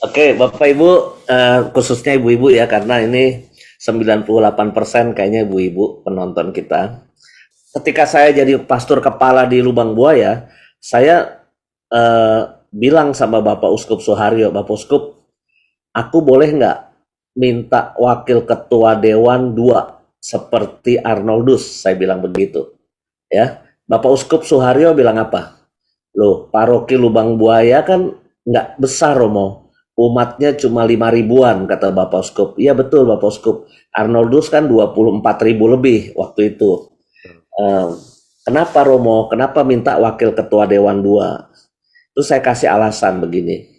Oke, Bapak Ibu, khususnya ibu-ibu ya, karena ini 98% kayaknya ibu-ibu penonton kita. Ketika saya jadi pastor kepala di Lubang Buaya, saya eh, bilang sama Bapak Uskup Suharyo, Bapak Uskup, aku boleh nggak minta wakil ketua Dewan 2 seperti Arnoldus, saya bilang begitu. Ya, Bapak Uskup Suharyo bilang apa? Loh, paroki Lubang Buaya kan nggak besar, Romo. Umatnya cuma 5 ribuan, kata Bapak Uskup. Iya betul, Bapak Uskup. Arnoldus kan 24 ribu lebih waktu itu. Eh, Kenapa, Romo? Kenapa minta wakil ketua Dewan 2? Terus saya kasih alasan begini.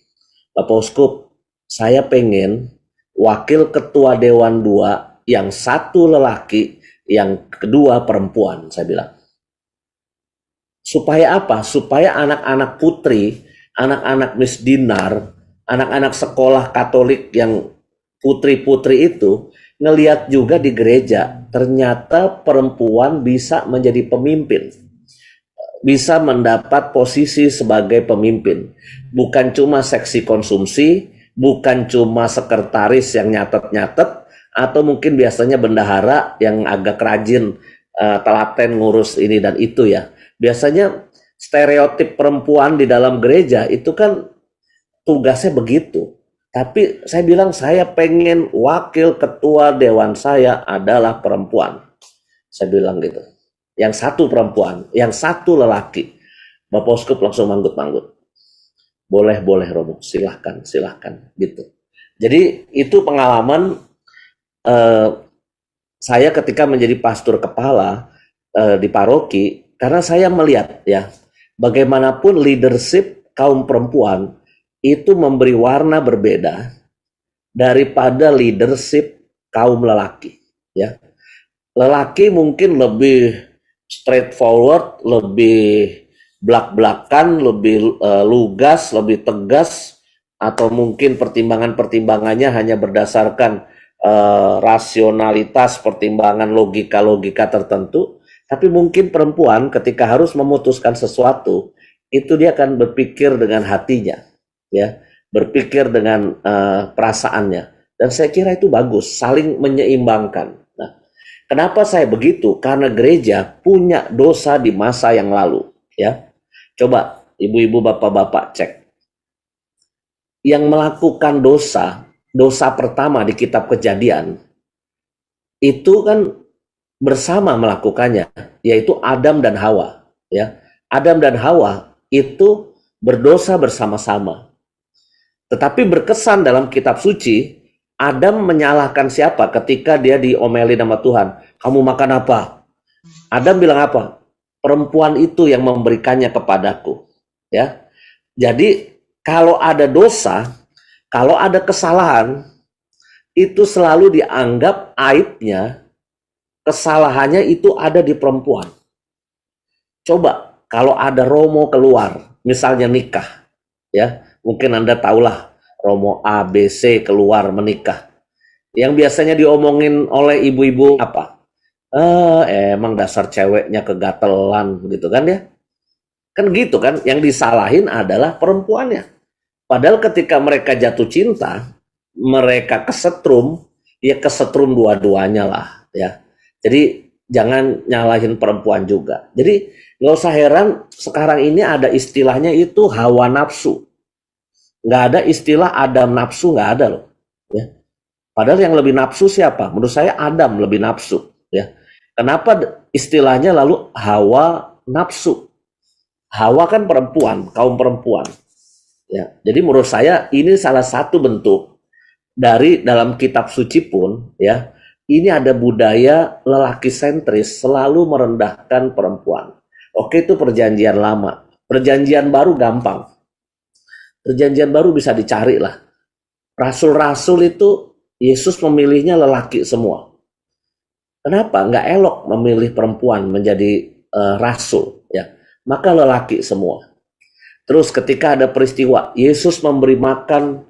Bapak Uskup, saya pengen wakil ketua Dewan 2 yang satu lelaki, yang kedua perempuan, saya bilang. Supaya apa? Supaya anak-anak putri, anak-anak misdinar, anak-anak sekolah Katolik yang putri-putri itu ngelihat juga di gereja, ternyata perempuan bisa menjadi pemimpin, bisa mendapat posisi sebagai pemimpin. Bukan cuma seksi konsumsi, bukan cuma sekretaris yang nyatet-nyatet, atau mungkin biasanya bendahara yang agak rajin, telaten ngurus ini dan itu ya. Biasanya stereotip perempuan di dalam gereja itu kan tugasnya begitu. Tapi saya bilang saya pengen wakil ketua dewan saya adalah perempuan. Saya bilang gitu. Yang satu perempuan, yang satu lelaki. Bapak Uskup langsung manggut-manggut. Boleh, boleh Romo, silahkan, silahkan. Gitu. Jadi itu pengalaman eh, saya ketika menjadi pastor kepala di paroki, karena saya melihat ya, bagaimanapun leadership kaum perempuan itu memberi warna berbeda daripada leadership kaum lelaki. Ya, lelaki mungkin lebih straightforward, lebih belak-belakan, lebih lugas, lebih tegas, atau mungkin pertimbangan-pertimbangannya hanya berdasarkan rasionalitas, pertimbangan logika-logika tertentu. Tapi mungkin perempuan ketika harus memutuskan sesuatu, itu dia akan berpikir dengan hatinya, ya, berpikir dengan perasaannya. Dan saya kira itu bagus, saling menyeimbangkan. Nah, kenapa saya begitu? Karena gereja punya dosa di masa yang lalu, ya. Coba ibu-ibu, bapak-bapak cek. Yang melakukan dosa, dosa pertama di kitab Kejadian, itu kan bersama melakukannya, yaitu Adam dan Hawa, ya. Adam dan Hawa itu berdosa bersama-sama. Tetapi berkesan dalam kitab suci, Adam menyalahkan siapa ketika dia diomeli nama Tuhan? Kamu makan apa? Adam bilang apa? Perempuan itu yang memberikannya kepadaku. Ya. Jadi kalau ada dosa, kalau ada kesalahan, itu selalu dianggap aibnya, kesalahannya itu ada di perempuan. Coba kalau ada Romo keluar, misalnya nikah, ya, mungkin Anda tahulah Romo A, B, C keluar menikah. Yang biasanya diomongin oleh ibu-ibu apa? Emang dasar ceweknya kegatelan gitu kan ya? Kan gitu kan, yang disalahin adalah perempuannya. Padahal ketika mereka jatuh cinta, mereka kesetrum, ya kesetrum dua-duanya lah ya. Jadi jangan nyalahin perempuan juga. Jadi nggak usah heran sekarang ini ada istilahnya itu hawa nafsu. Nggak ada istilah Adam nafsu, nggak ada loh. Ya. Padahal yang lebih nafsu siapa? Menurut saya Adam lebih nafsu. Ya. Kenapa istilahnya lalu hawa nafsu? Hawa kan perempuan, kaum perempuan. Ya. Jadi menurut saya ini salah satu bentuk dari dalam kitab suci pun ya, ini ada budaya lelaki sentris selalu merendahkan perempuan. Oke, itu perjanjian lama. Perjanjian baru gampang. Perjanjian baru bisa dicari lah. Rasul-rasul itu Yesus memilihnya lelaki semua. Kenapa? Nggak elok memilih perempuan menjadi rasul ya. Maka lelaki semua. Terus ketika ada peristiwa Yesus memberi makan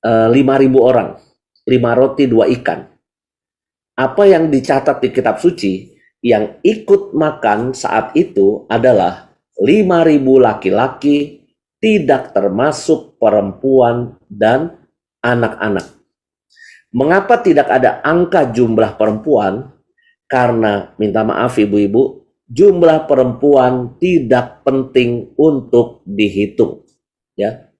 5.000 orang, 5 roti 2 ikan. Apa yang dicatat di kitab suci, yang ikut makan saat itu adalah 5.000 laki-laki, tidak termasuk perempuan, dan anak-anak. Mengapa tidak ada angka jumlah perempuan? Karena, minta maaf ibu-ibu, jumlah perempuan tidak penting untuk dihitung. Ya,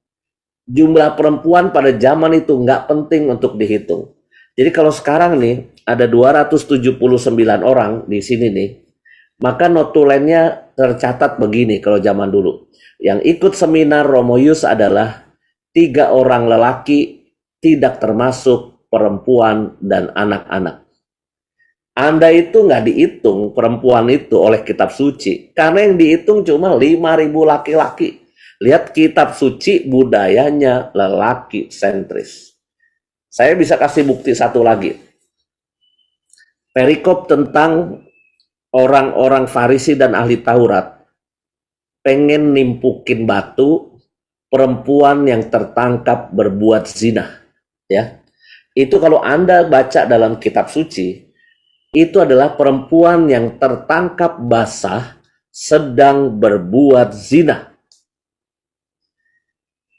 jumlah perempuan pada zaman itu nggak penting untuk dihitung. Jadi kalau sekarang nih ada 279 orang di sini nih, maka notulennya tercatat begini kalau zaman dulu. Yang ikut seminar Romo Yus adalah 3 orang lelaki, tidak termasuk perempuan dan anak-anak. Anda itu nggak dihitung perempuan itu oleh kitab suci, karena yang dihitung cuma 5.000 laki-laki. Lihat kitab suci, budayanya lelaki sentris. Saya bisa kasih bukti satu lagi. Perikop tentang orang-orang Farisi dan ahli Taurat pengen nimpukin batu perempuan yang tertangkap berbuat zina. Ya, itu kalau Anda baca dalam kitab suci, itu adalah perempuan yang tertangkap basah sedang berbuat zina.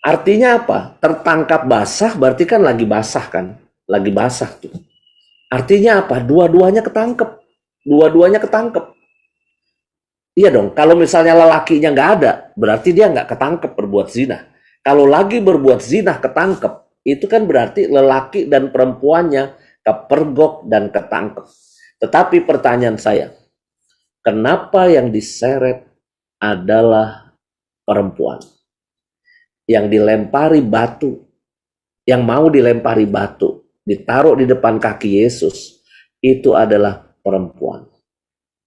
Artinya apa? Tertangkap basah berarti kan lagi basah kan? Lagi basah tuh. Artinya apa? Dua-duanya ketangkep. Dua-duanya ketangkep. Iya dong, kalau misalnya lelakinya nggak ada, berarti dia nggak ketangkep berbuat zina. Kalau lagi berbuat zina ketangkep, itu kan berarti lelaki dan perempuannya kepergok dan ketangkep. Tetapi pertanyaan saya, kenapa yang diseret adalah perempuan? Yang dilempari batu, yang mau dilempari batu, ditaruh di depan kaki Yesus, itu adalah perempuan.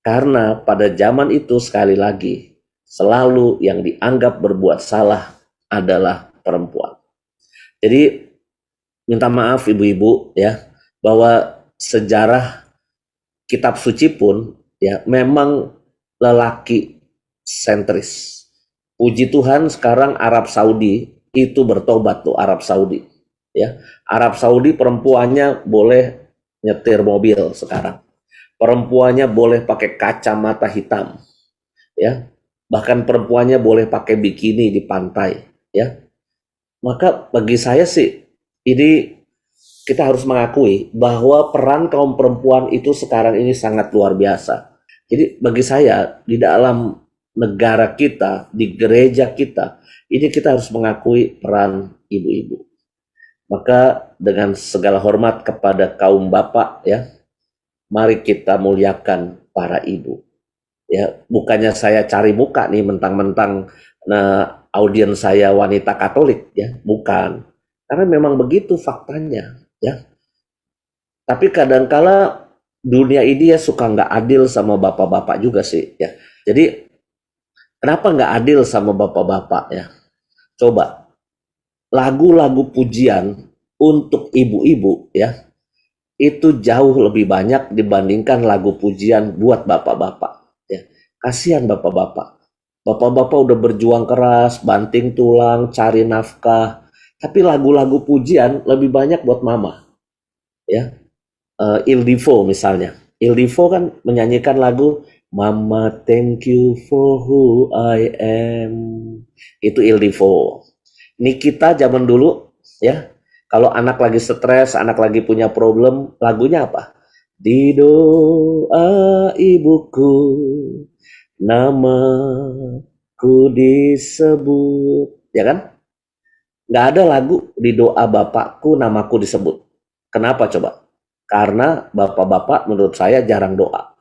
Karena pada zaman itu sekali lagi, selalu yang dianggap berbuat salah adalah perempuan. Jadi minta maaf ibu-ibu ya, bahwa sejarah kitab suci pun ya memang lelaki sentris. Puji Tuhan sekarang Arab Saudi itu bertobat tuh, Arab Saudi. Ya, Arab Saudi perempuannya boleh nyetir mobil sekarang. Perempuannya boleh pakai kacamata hitam. Ya, bahkan perempuannya boleh pakai bikini di pantai. Ya, maka bagi saya sih ini kita harus mengakui bahwa peran kaum perempuan itu sekarang ini sangat luar biasa. Jadi bagi saya di dalam negara kita, di gereja kita, ini kita harus mengakui peran ibu-ibu. Maka dengan segala hormat kepada kaum bapak ya, mari kita muliakan para ibu. Ya, bukannya saya cari muka nih mentang-mentang audiens saya wanita Katolik ya, bukan. Karena memang begitu faktanya ya. Tapi kadangkala dunia ini ya suka nggak adil sama bapak-bapak juga sih ya. Jadi kenapa nggak adil sama bapak-bapak ya? Coba, lagu-lagu pujian untuk ibu-ibu ya, itu jauh lebih banyak dibandingkan lagu pujian buat bapak-bapak ya. Kasihan bapak-bapak. Bapak-bapak udah berjuang keras, banting tulang, cari nafkah. Tapi lagu-lagu pujian lebih banyak buat mama ya. Il Divo misalnya. Il Divo kan menyanyikan lagu Mama thank you for who I am. Itu Il Divo. Nikita zaman dulu ya, kalau anak lagi stres, anak lagi punya problem, lagunya apa? Di doa ibuku, namaku disebut. Ya kan? Nggak ada lagu di doa bapakku, namaku disebut. Kenapa coba? Karena bapak-bapak menurut saya jarang doa.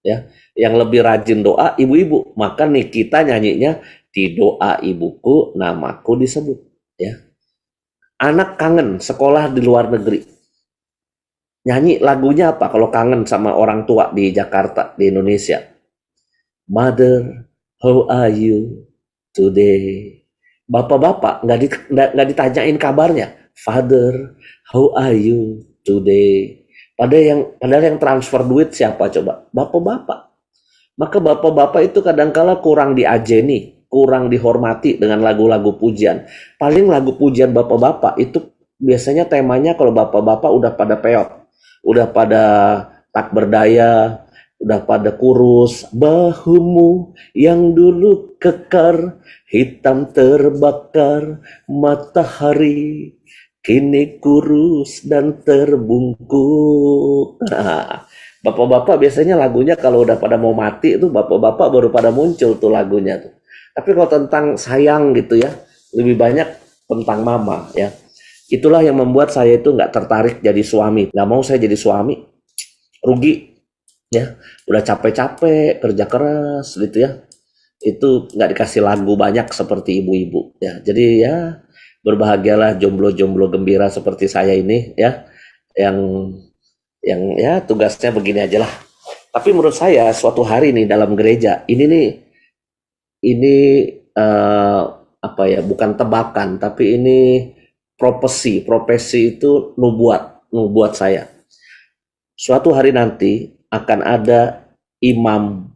Ya, yang lebih rajin doa ibu-ibu. Maka Nikita nyanyinya di doa ibuku namaku disebut ya. Anak kangen sekolah di luar negeri, nyanyi lagunya apa kalau kangen sama orang tua di Jakarta, di Indonesia? Mother, how are you today? Bapak-bapak nggak ditanyain kabarnya. Father, how are you today? Padahal yang transfer duit siapa coba? Bapak-bapak. Maka bapak-bapak itu kadangkala kurang diajeni, kurang dihormati dengan lagu-lagu pujian. Paling lagu pujian bapak-bapak itu biasanya temanya kalau bapak-bapak udah pada peot, udah pada tak berdaya, udah pada kurus, bahumu yang dulu kekar, hitam terbakar matahari, kini kurus dan terbungkuk. Nah, bapak-bapak biasanya lagunya kalau udah pada mau mati itu bapak-bapak baru pada muncul tuh lagunya tuh. Tapi kalau tentang sayang gitu ya, lebih banyak tentang mama ya. Itulah yang membuat saya itu nggak tertarik jadi suami. Nggak mau saya jadi suami, rugi ya. Udah capek-capek kerja keras gitu ya. Itu nggak dikasih lagu banyak seperti ibu-ibu ya. Jadi ya berbahagialah jomblo-jomblo gembira seperti saya ini ya, yang ya tugasnya begini aja lah. Tapi menurut saya suatu hari nih dalam gereja ini eh, apa ya, bukan tebakan tapi ini profesi itu nubuat saya. Suatu hari nanti akan ada imam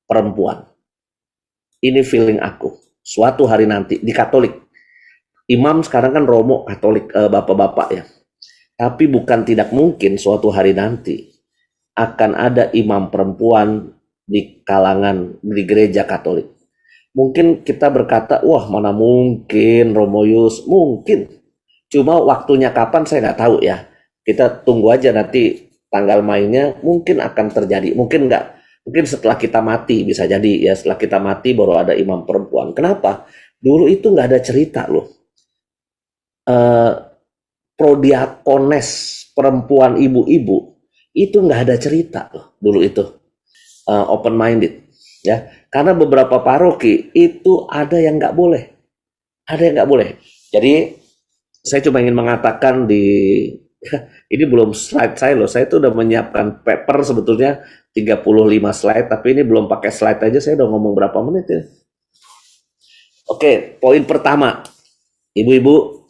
perempuan. Ini feeling aku. Suatu hari nanti di Katolik. Imam sekarang kan Romo Katolik, bapak-bapak ya. Tapi bukan tidak mungkin suatu hari nanti akan ada imam perempuan di kalangan di gereja Katolik. Mungkin kita berkata, wah mana mungkin Romoyus, mungkin. Cuma waktunya kapan saya nggak tahu ya. Kita tunggu aja nanti tanggal mainnya, mungkin akan terjadi, mungkin nggak. Mungkin setelah kita mati bisa jadi ya, setelah kita mati baru ada imam perempuan. Kenapa? Dulu itu nggak ada cerita loh. Prodiakones perempuan ibu-ibu itu nggak ada cerita loh dulu itu, open minded ya, karena beberapa paroki itu ada yang nggak boleh, Jadi saya cuma ingin mengatakan ini belum slide saya loh, saya itu udah menyiapkan paper sebetulnya 35 slide, tapi ini belum pakai slide aja saya udah ngomong berapa menit ya. Oke, poin pertama, ibu-ibu,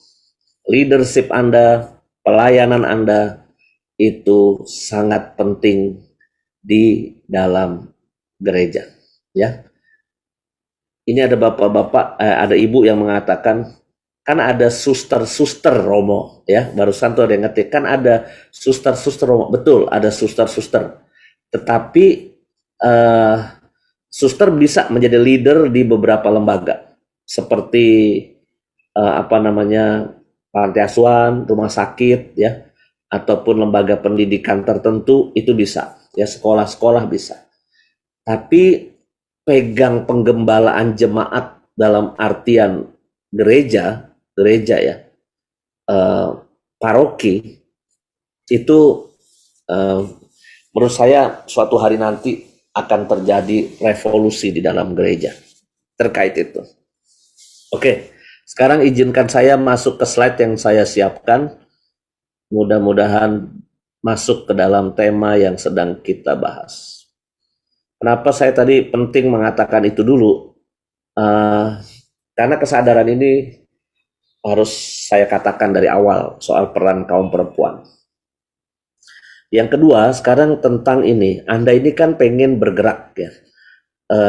leadership Anda, pelayanan Anda itu sangat penting di dalam gereja ya. Ini ada bapak-bapak, ada ibu yang mengatakan, kan ada suster-suster Romo ya, barusan tuh ada yang ngetik, kan ada suster-suster Romo, betul ada suster-suster, tetapi suster bisa menjadi leader di beberapa lembaga seperti panti asuhan, rumah sakit ya, ataupun lembaga pendidikan tertentu itu bisa ya, sekolah-sekolah bisa. Tapi pegang penggembalaan jemaat dalam artian gereja ya, paroki itu, menurut saya suatu hari nanti akan terjadi revolusi di dalam gereja terkait itu. Oke, sekarang izinkan saya masuk ke slide yang saya siapkan. Mudah-mudahan masuk ke dalam tema yang sedang kita bahas. Kenapa saya tadi penting mengatakan itu dulu? Karena kesadaran ini harus saya katakan dari awal soal peran kaum perempuan. Yang kedua, sekarang tentang ini, Anda ini kan pengen bergerak ya,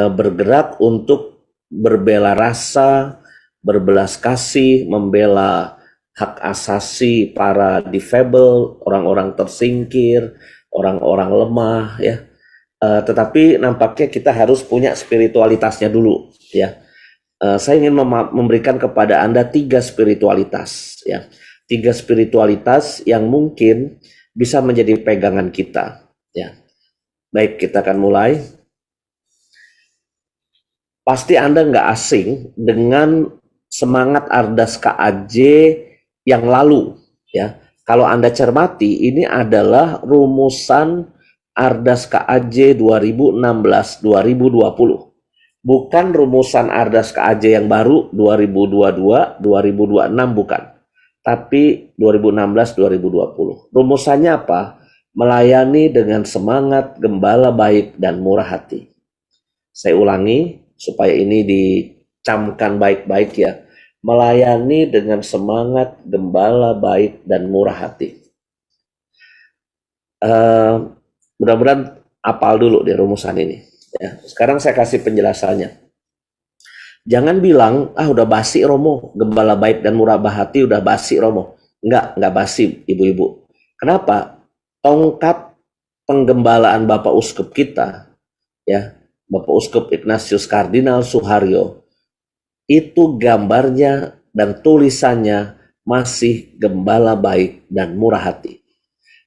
bergerak untuk berbela rasa, berbelas kasih, membela hak asasi para difabel, orang-orang tersingkir, orang-orang lemah ya. Tetapi nampaknya kita harus punya spiritualitasnya dulu ya. Saya ingin memberikan kepada Anda 3 spiritualitas ya. 3 spiritualitas yang mungkin bisa menjadi pegangan kita ya. Baik, kita akan mulai. Pasti Anda nggak asing dengan semangat Ardas KAJ yang lalu ya. Kalau Anda cermati, ini adalah rumusan Ardas KAJ 2016-2020. Bukan rumusan Ardas KAJ yang baru 2022-2026, bukan. Tapi 2016-2020. Rumusannya apa? Melayani dengan semangat, gembala baik, dan murah hati. Saya ulangi supaya ini dicamkan baik-baik ya. Melayani dengan semangat, gembala baik, dan murah hati. Mudah-mudahan apal dulu di rumusan ini. Ya, sekarang saya kasih penjelasannya. Jangan bilang, udah basi Romo, gembala baik dan murah hati udah basi Romo. Enggak basi ibu-ibu. Kenapa? Tongkat penggembalaan Bapak Uskup kita, ya, Bapak Uskup Ignatius Kardinal Suharyo, itu gambarnya dan tulisannya masih gembala baik dan murah hati.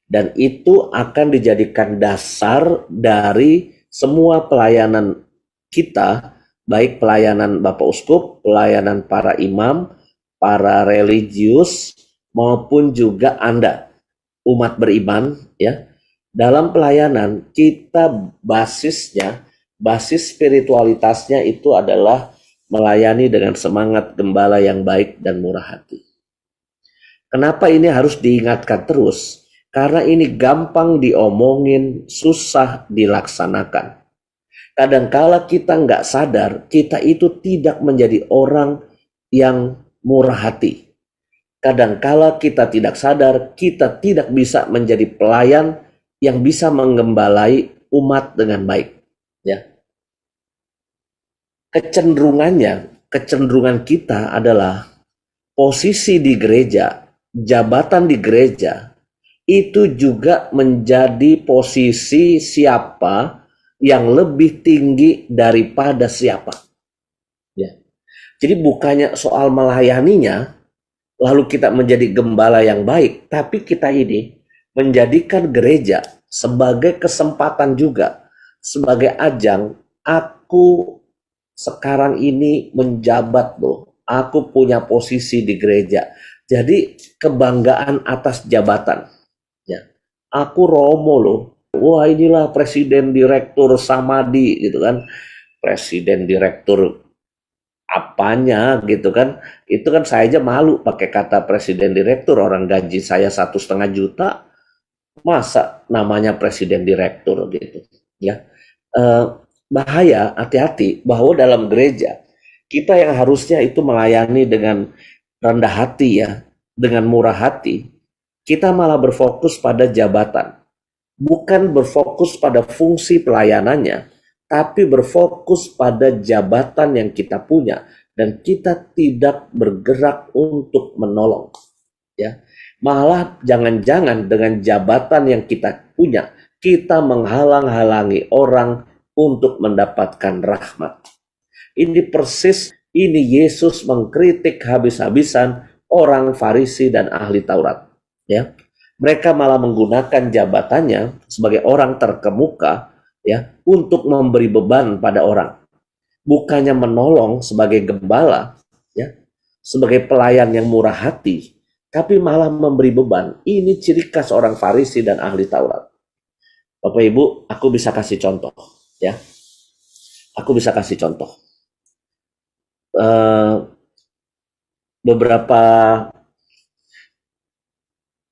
Dan itu akan dijadikan dasar dari semua pelayanan kita, baik pelayanan Bapak Uskup, pelayanan para imam, para religius, maupun juga Anda, umat beriman, ya. Dalam pelayanan kita basisnya, basis spiritualitasnya itu adalah melayani dengan semangat gembala yang baik dan murah hati. Kenapa ini harus diingatkan terus? Karena ini gampang diomongin, susah dilaksanakan. Kadangkala kita nggak sadar, kita itu tidak menjadi orang yang murah hati. Kadangkala kita tidak sadar, kita tidak bisa menjadi pelayan yang bisa menggembalai umat dengan baik. Ya. Kecenderungan kita adalah posisi di gereja, jabatan di gereja, itu juga menjadi posisi siapa yang lebih tinggi daripada siapa. Ya. Jadi bukannya soal melayaninya, lalu kita menjadi gembala yang baik, tapi kita ini menjadikan gereja sebagai kesempatan juga, sebagai ajang, aku sekarang ini menjabat loh, aku punya posisi di gereja. Jadi kebanggaan atas jabatan. Ya. Aku Romo loh, wah inilah presiden direktur Samadi gitu kan, presiden direktur apanya gitu kan, itu kan saya aja malu pakai kata presiden direktur, orang gaji saya 1,5 juta, masa namanya presiden direktur gitu ya. Bahaya, hati-hati bahwa dalam gereja kita yang harusnya itu melayani dengan rendah hati ya, dengan murah hati, kita malah berfokus pada jabatan, bukan berfokus pada fungsi pelayanannya, tapi berfokus pada jabatan yang kita punya dan kita tidak bergerak untuk menolong ya. Malah jangan-jangan dengan jabatan yang kita punya, kita menghalang-halangi orang untuk mendapatkan rahmat. Ini persis, ini Yesus mengkritik habis-habisan orang Farisi dan ahli Taurat. Ya, mereka malah menggunakan jabatannya sebagai orang terkemuka, ya, untuk memberi beban pada orang. Bukannya menolong sebagai gembala, ya, sebagai pelayan yang murah hati, tapi malah memberi beban. Ini ciri khas orang Farisi dan ahli Taurat. Bapak Ibu, aku bisa kasih contoh, ya. Aku bisa kasih contoh.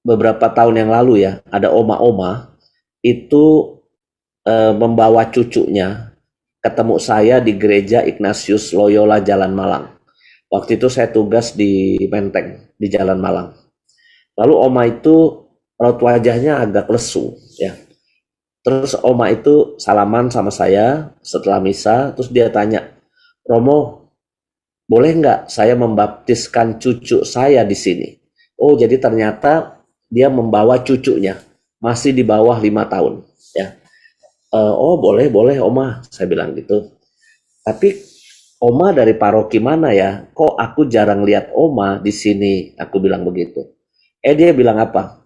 Beberapa tahun yang lalu ya, ada oma-oma itu membawa cucunya ketemu saya di gereja Ignatius Loyola Jalan Malang. Waktu itu saya tugas di Menteng, di Jalan Malang. Lalu oma itu raut wajahnya agak lesu, ya. Terus oma itu salaman sama saya setelah misa, terus dia tanya, Romo, boleh nggak saya membaptiskan cucu saya di sini? Oh, jadi ternyata dia membawa cucunya, masih di bawah 5 tahun, ya. Oh, boleh oma, saya bilang gitu. Tapi oma dari paroki mana ya? Kok aku jarang lihat oma di sini? Aku bilang begitu. Dia bilang apa?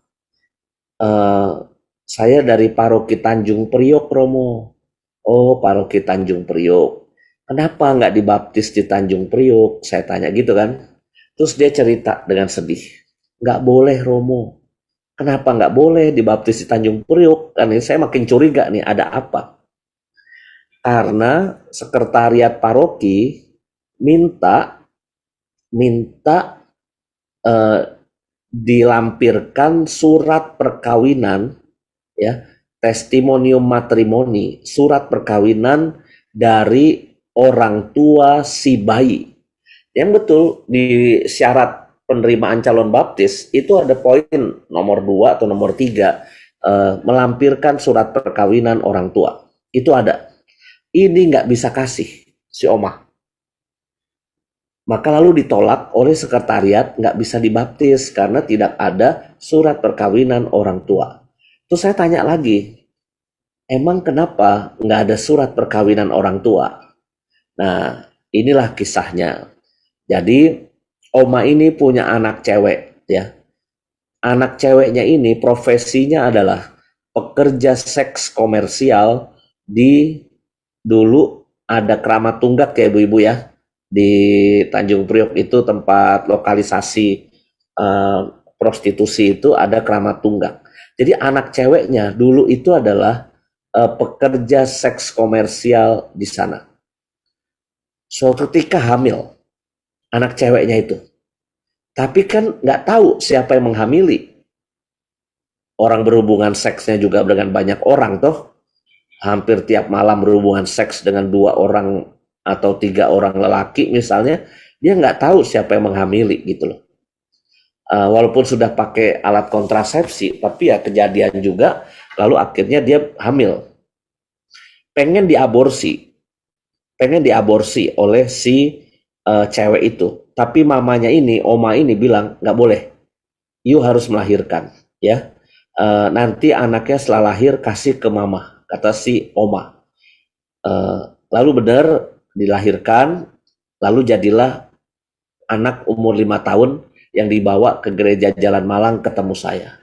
Saya dari paroki Tanjung Priok, Romo. Oh, paroki Tanjung Priok. Kenapa nggak dibaptis di Tanjung Priok? Saya tanya gitu kan. Terus dia cerita dengan sedih. Nggak boleh, Romo. Kenapa nggak boleh dibaptis di Tanjung Priok? Kan ini saya makin curiga nih, ada apa? Karena sekretariat paroki minta dilampirkan surat perkawinan, ya, testimonium matrimoni, surat perkawinan dari orang tua si bayi. Yang betul di syarat penerimaan calon baptis itu ada poin nomor 2 atau nomor 3, melampirkan surat perkawinan orang tua. Itu ada. Ini nggak bisa kasih si oma. Maka lalu ditolak oleh sekretariat, nggak bisa dibaptis karena tidak ada surat perkawinan orang tua. Terus saya tanya lagi, emang kenapa nggak ada surat perkawinan orang tua? Nah, inilah kisahnya. Jadi, Oma ini punya anak cewek, ya. Anak ceweknya ini profesinya adalah pekerja seks komersial di dulu ada Keramat Tunggak ya ibu-ibu ya, di Tanjung Priok itu tempat lokalisasi eh, prostitusi itu ada Keramat Tunggak. Jadi anak ceweknya dulu itu adalah pekerja seks komersial di sana. Suatu ketika hamil anak ceweknya itu, tapi kan nggak tahu siapa yang menghamili. Orang berhubungan seksnya juga dengan banyak orang toh, hampir tiap malam berhubungan seks dengan 2 orang atau 3 orang lelaki misalnya, dia nggak tahu siapa yang menghamili gitu loh. Walaupun sudah pakai alat kontrasepsi, tapi ya kejadian juga, lalu akhirnya dia hamil. Pengen diaborsi oleh si cewek itu. Tapi mamanya ini, oma ini bilang nggak boleh, you harus melahirkan, ya. Nanti anaknya setelah lahir kasih ke mama, kata si oma. Lalu benar dilahirkan, lalu jadilah anak umur 5 tahun yang dibawa ke gereja Jalan Malang ketemu saya.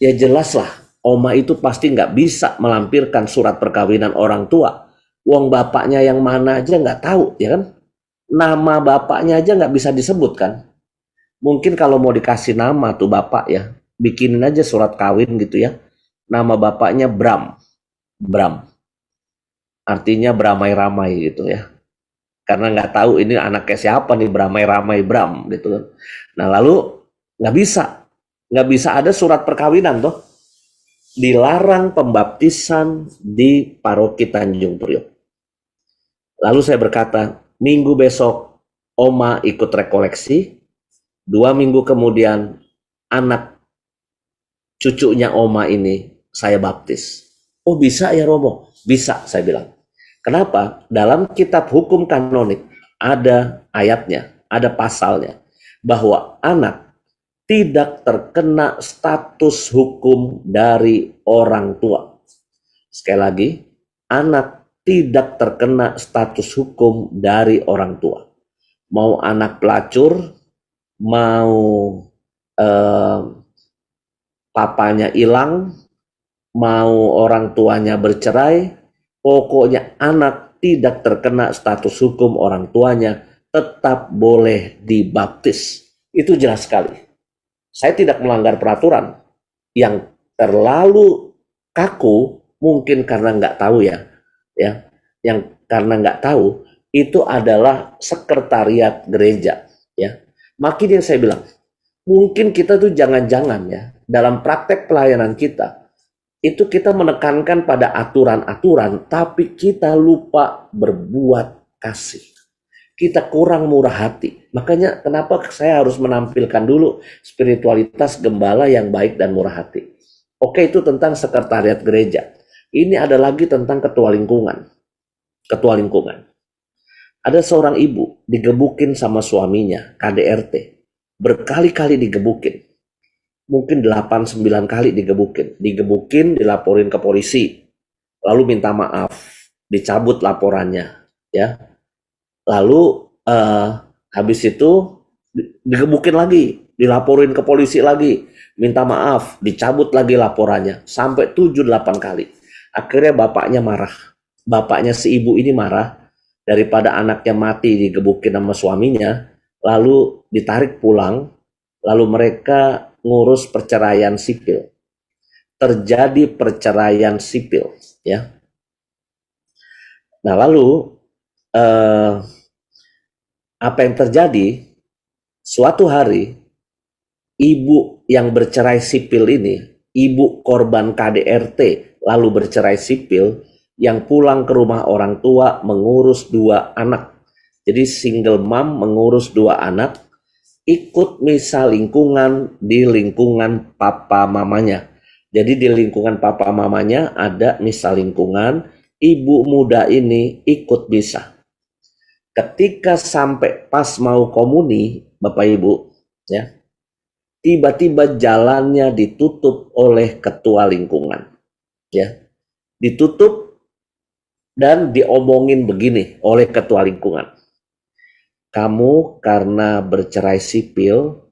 Ya jelaslah, oma itu pasti nggak bisa melampirkan surat perkawinan orang tua. Wong bapaknya yang mana aja nggak tahu, ya kan? Nama bapaknya aja nggak bisa disebutkan. Mungkin kalau mau dikasih nama tuh bapak ya, bikinin aja surat kawin gitu ya. Nama bapaknya Bram. Bram. Artinya beramai-ramai gitu ya. Karena nggak tahu ini anaknya siapa nih, beramai-ramai Bram gitu kan. Nah lalu nggak bisa ada surat perkawinan toh. Dilarang pembaptisan di paroki Tanjung Priok. Lalu saya berkata, minggu besok oma ikut rekoleksi, 2 minggu kemudian anak cucunya oma ini saya baptis. Oh bisa ya Romo? Bisa, saya bilang. Kenapa? Dalam kitab hukum kanonik ada ayatnya, ada pasalnya, bahwa anak tidak terkena status hukum dari orang tua. Sekali lagi, anak tidak terkena status hukum dari orang tua. Mau anak pelacur, mau papanya hilang, mau orang tuanya bercerai, pokoknya anak tidak terkena status hukum orang tuanya, tetap boleh dibaptis. Itu jelas sekali. Saya tidak melanggar peraturan. Yang terlalu kaku mungkin karena nggak tahu ya. Yang karena nggak tahu itu adalah sekretariat gereja. Ya, makin yang saya bilang, mungkin kita tuh jangan-jangan ya dalam praktek pelayanan kita itu kita menekankan pada aturan-aturan, tapi kita lupa berbuat kasih. Kita kurang murah hati. Makanya kenapa saya harus menampilkan dulu spiritualitas gembala yang baik dan murah hati. Oke, itu tentang sekretariat gereja. Ini ada lagi tentang ketua lingkungan. Ketua lingkungan. Ada seorang ibu digebukin sama suaminya, KDRT. Berkali-kali digebukin. Mungkin 8-9 kali digebukin. Digebukin, dilaporin ke polisi. Lalu minta maaf. Dicabut laporannya. Ya. Lalu habis itu digebukin lagi, dilaporin ke polisi lagi, minta maaf, dicabut lagi laporannya, sampai 7-8 kali. Akhirnya bapaknya marah. Bapaknya si ibu ini marah, daripada anaknya mati digebukin sama suaminya, lalu ditarik pulang, lalu mereka ngurus perceraian sipil. Terjadi perceraian sipil, ya. Nah lalu apa yang terjadi? Suatu hari ibu yang bercerai sipil ini, ibu korban KDRT lalu bercerai sipil, yang pulang ke rumah orang tua mengurus 2 anak. Jadi single mom mengurus 2 anak, ikut misa lingkungan di lingkungan papa mamanya. Jadi di lingkungan papa mamanya ada misa lingkungan, ibu muda ini ikut misa. Ketika sampai pas mau komuni, Bapak Ibu, ya, tiba-tiba jalannya ditutup oleh ketua lingkungan, ya. ditutup dan diomongin begini oleh ketua lingkungan. Kamu karena bercerai sipil,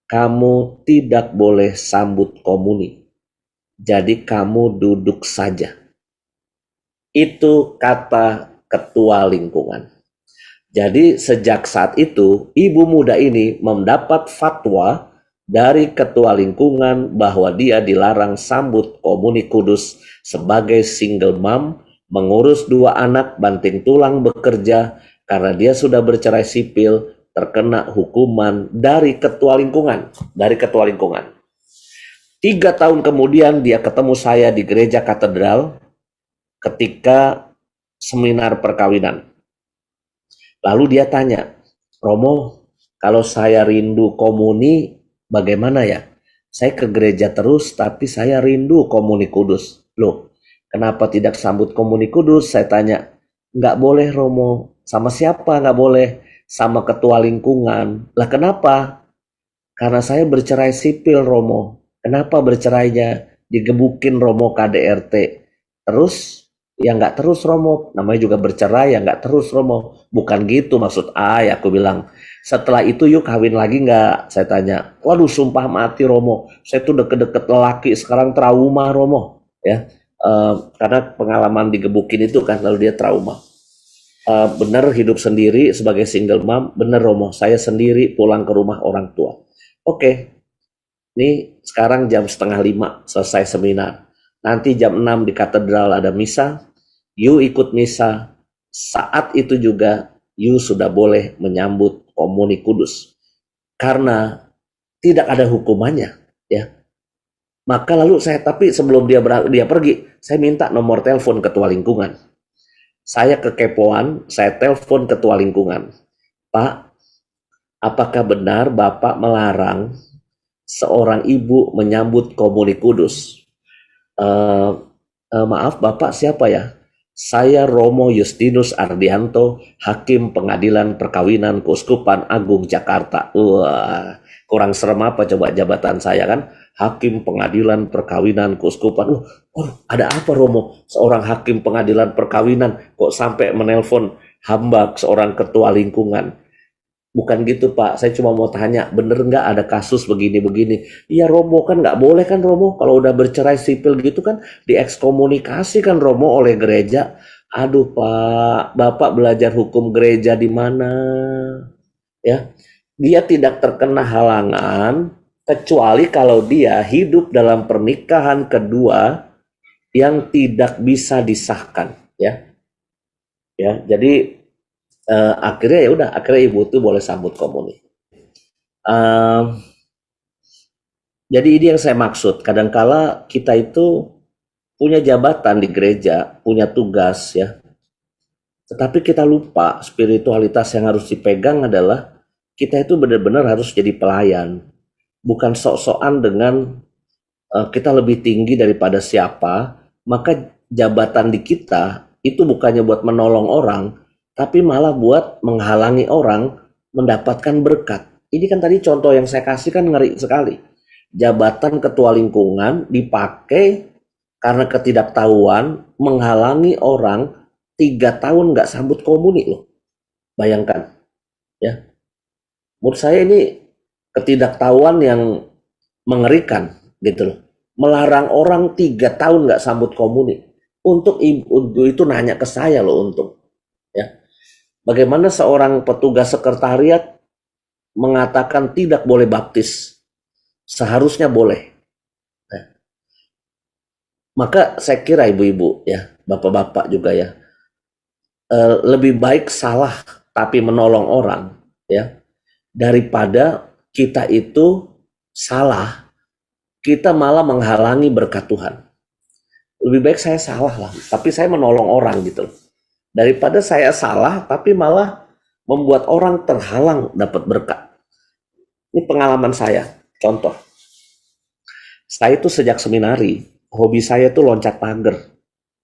kamu tidak boleh sambut komuni. Jadi kamu duduk saja. Itu kata ketua lingkungan. Jadi sejak saat itu, ibu muda ini mendapat fatwa dari ketua lingkungan bahwa dia dilarang sambut komuni kudus sebagai single mom, mengurus 2 anak, banting tulang bekerja karena dia sudah bercerai sipil, terkena hukuman dari ketua lingkungan. 3 tahun kemudian dia ketemu saya di gereja katedral ketika seminar perkawinan. Lalu dia tanya, Romo, kalau saya rindu komuni, bagaimana ya? Saya ke gereja terus, tapi saya rindu komuni kudus. Loh, kenapa tidak sambut komuni kudus? Saya tanya, nggak boleh Romo. Sama siapa nggak boleh? Sama ketua lingkungan. Lah kenapa? Karena saya bercerai sipil Romo. Kenapa bercerainya? Digebukin Romo KDRT. Terus ya nggak terus Romo, namanya juga bercerai ya nggak terus Romo. Bukan gitu maksud aku bilang. Setelah itu yuk kawin lagi nggak? Saya tanya. Waduh sumpah mati Romo, saya tuh deket-deket lelaki sekarang trauma Romo. Ya, karena pengalaman digebukin itu kan lalu dia trauma. Bener hidup sendiri sebagai single mom, bener Romo, saya sendiri pulang ke rumah orang tua. Oke, ini sekarang jam 4:30 selesai seminar. Nanti jam 6 di katedral ada misa. You ikut misa. Saat itu juga you sudah boleh menyambut komuni kudus. Karena tidak ada hukumannya, ya. Maka lalu tapi sebelum dia pergi, saya minta nomor telepon ketua lingkungan. Saya kekepoan, saya telepon ketua lingkungan. Pak, apakah benar Bapak melarang seorang ibu menyambut komuni kudus? Maaf Bapak siapa ya? Saya Romo Justinus Ardianto, Hakim Pengadilan Perkawinan Keuskupan Agung Jakarta. Wah, kurang serem apa coba jabatan saya kan? Hakim Pengadilan Perkawinan Keuskupan. Ada apa Romo? Seorang Hakim Pengadilan Perkawinan kok sampai menelpon hamba seorang ketua lingkungan? Bukan gitu Pak, saya cuma mau tanya, bener nggak ada kasus begini-begini? Iya Romo, kan nggak boleh kan Romo, kalau udah bercerai sipil gitu kan diekskomunikasi kan Romo oleh gereja. Aduh Pak, Bapak belajar hukum gereja di mana? Ya, dia tidak terkena halangan kecuali kalau dia hidup dalam pernikahan kedua yang tidak bisa disahkan. Ya, jadi akhirnya ya udah, akhirnya ibu tuh boleh sambut komuni. Jadi ini yang saya maksud, kadangkala kita itu punya jabatan di gereja, punya tugas ya, tetapi kita lupa spiritualitas yang harus dipegang adalah kita itu benar-benar harus jadi pelayan, bukan sok-sokan dengan kita lebih tinggi daripada siapa, maka jabatan di kita itu bukannya buat menolong orang, tapi malah buat menghalangi orang mendapatkan berkat. Ini kan tadi contoh yang saya kasih kan ngeri sekali. Jabatan ketua lingkungan dipakai karena ketidaktahuan menghalangi orang 3 tahun nggak sambut komuni loh. Bayangkan, ya. Menurut saya ini ketidaktahuan yang mengerikan gitu loh. Melarang orang 3 tahun nggak sambut komuni. Untuk ibu itu nanya ke saya loh untung. Ya. Bagaimana seorang petugas sekretariat mengatakan tidak boleh baptis? Seharusnya boleh. Nah, maka saya kira ibu-ibu ya, bapak-bapak juga ya, lebih baik salah tapi menolong orang ya, daripada kita itu salah, kita malah menghalangi berkat Tuhan. Lebih baik saya salah lah, tapi saya menolong orang gitu loh. Daripada saya salah tapi malah membuat orang terhalang dapat berkat. Ini pengalaman saya. Contoh, saya itu sejak seminari, hobi saya itu loncat pagar,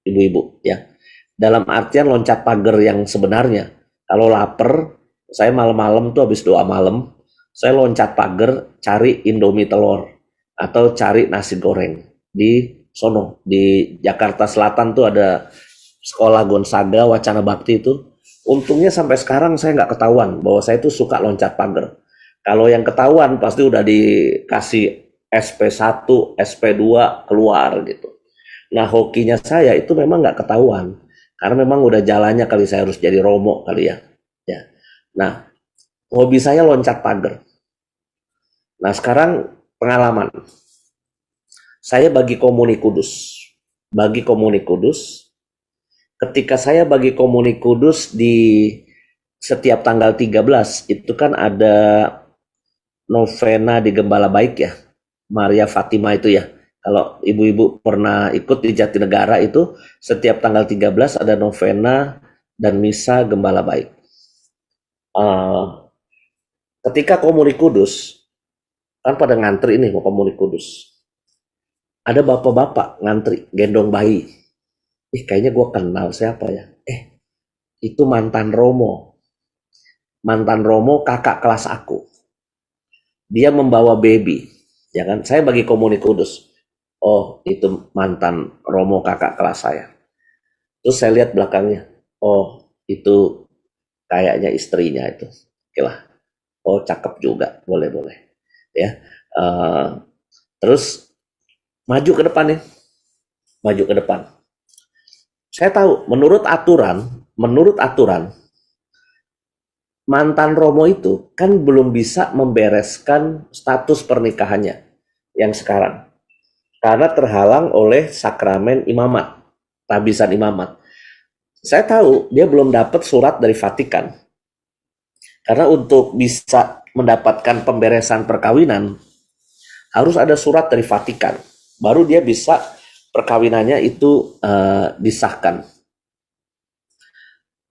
ibu-ibu ya. Dalam artian loncat pagar yang sebenarnya. Kalau lapar, saya malam-malam tuh habis doa malam, saya loncat pagar cari Indomie telur atau cari nasi goreng di sono di Jakarta Selatan tuh ada sekolah Gonzaga Wacana Bakti itu. Untungnya sampai sekarang saya nggak ketahuan bahwa saya itu suka loncat pagar. Kalau yang ketahuan pasti udah dikasih SP1, SP2 keluar gitu. Nah hokinya saya itu memang nggak ketahuan. Karena memang udah jalannya kali saya harus jadi Romo kali ya. Ya. Nah hobi saya loncat pagar. Nah sekarang pengalaman. Saya bagi Komuni Kudus. Bagi Komuni Kudus. Ketika saya bagi Komuni Kudus di setiap tanggal 13 itu kan ada novena di Gembala Baik ya. Maria Fatima itu ya. Kalau ibu-ibu pernah ikut di Jatinegara itu setiap tanggal 13 ada novena dan misa Gembala Baik. Ketika Komuni Kudus kan pada ngantri ini mau Komuni Kudus. Ada bapak-bapak ngantri gendong bayi. Kayaknya gue kenal siapa ya. Itu mantan Romo. Mantan Romo kakak kelas aku. Dia membawa baby. Ya kan? Saya bagi Komuni Kudus. Oh, itu mantan Romo kakak kelas saya. Terus saya lihat belakangnya. Oh, itu kayaknya istrinya itu. Oke lah. Oh, cakep juga. Boleh-boleh. Ya. Terus maju ke depan nih. Maju ke depan. Saya tahu menurut aturan mantan Romo itu kan belum bisa membereskan status pernikahannya yang sekarang. Karena terhalang oleh sakramen imamat, tabisan imamat. Saya tahu dia belum dapat surat dari Vatikan. Karena untuk bisa mendapatkan pemberesan perkawinan harus ada surat dari Vatikan. Baru dia bisa perkawinannya itu disahkan.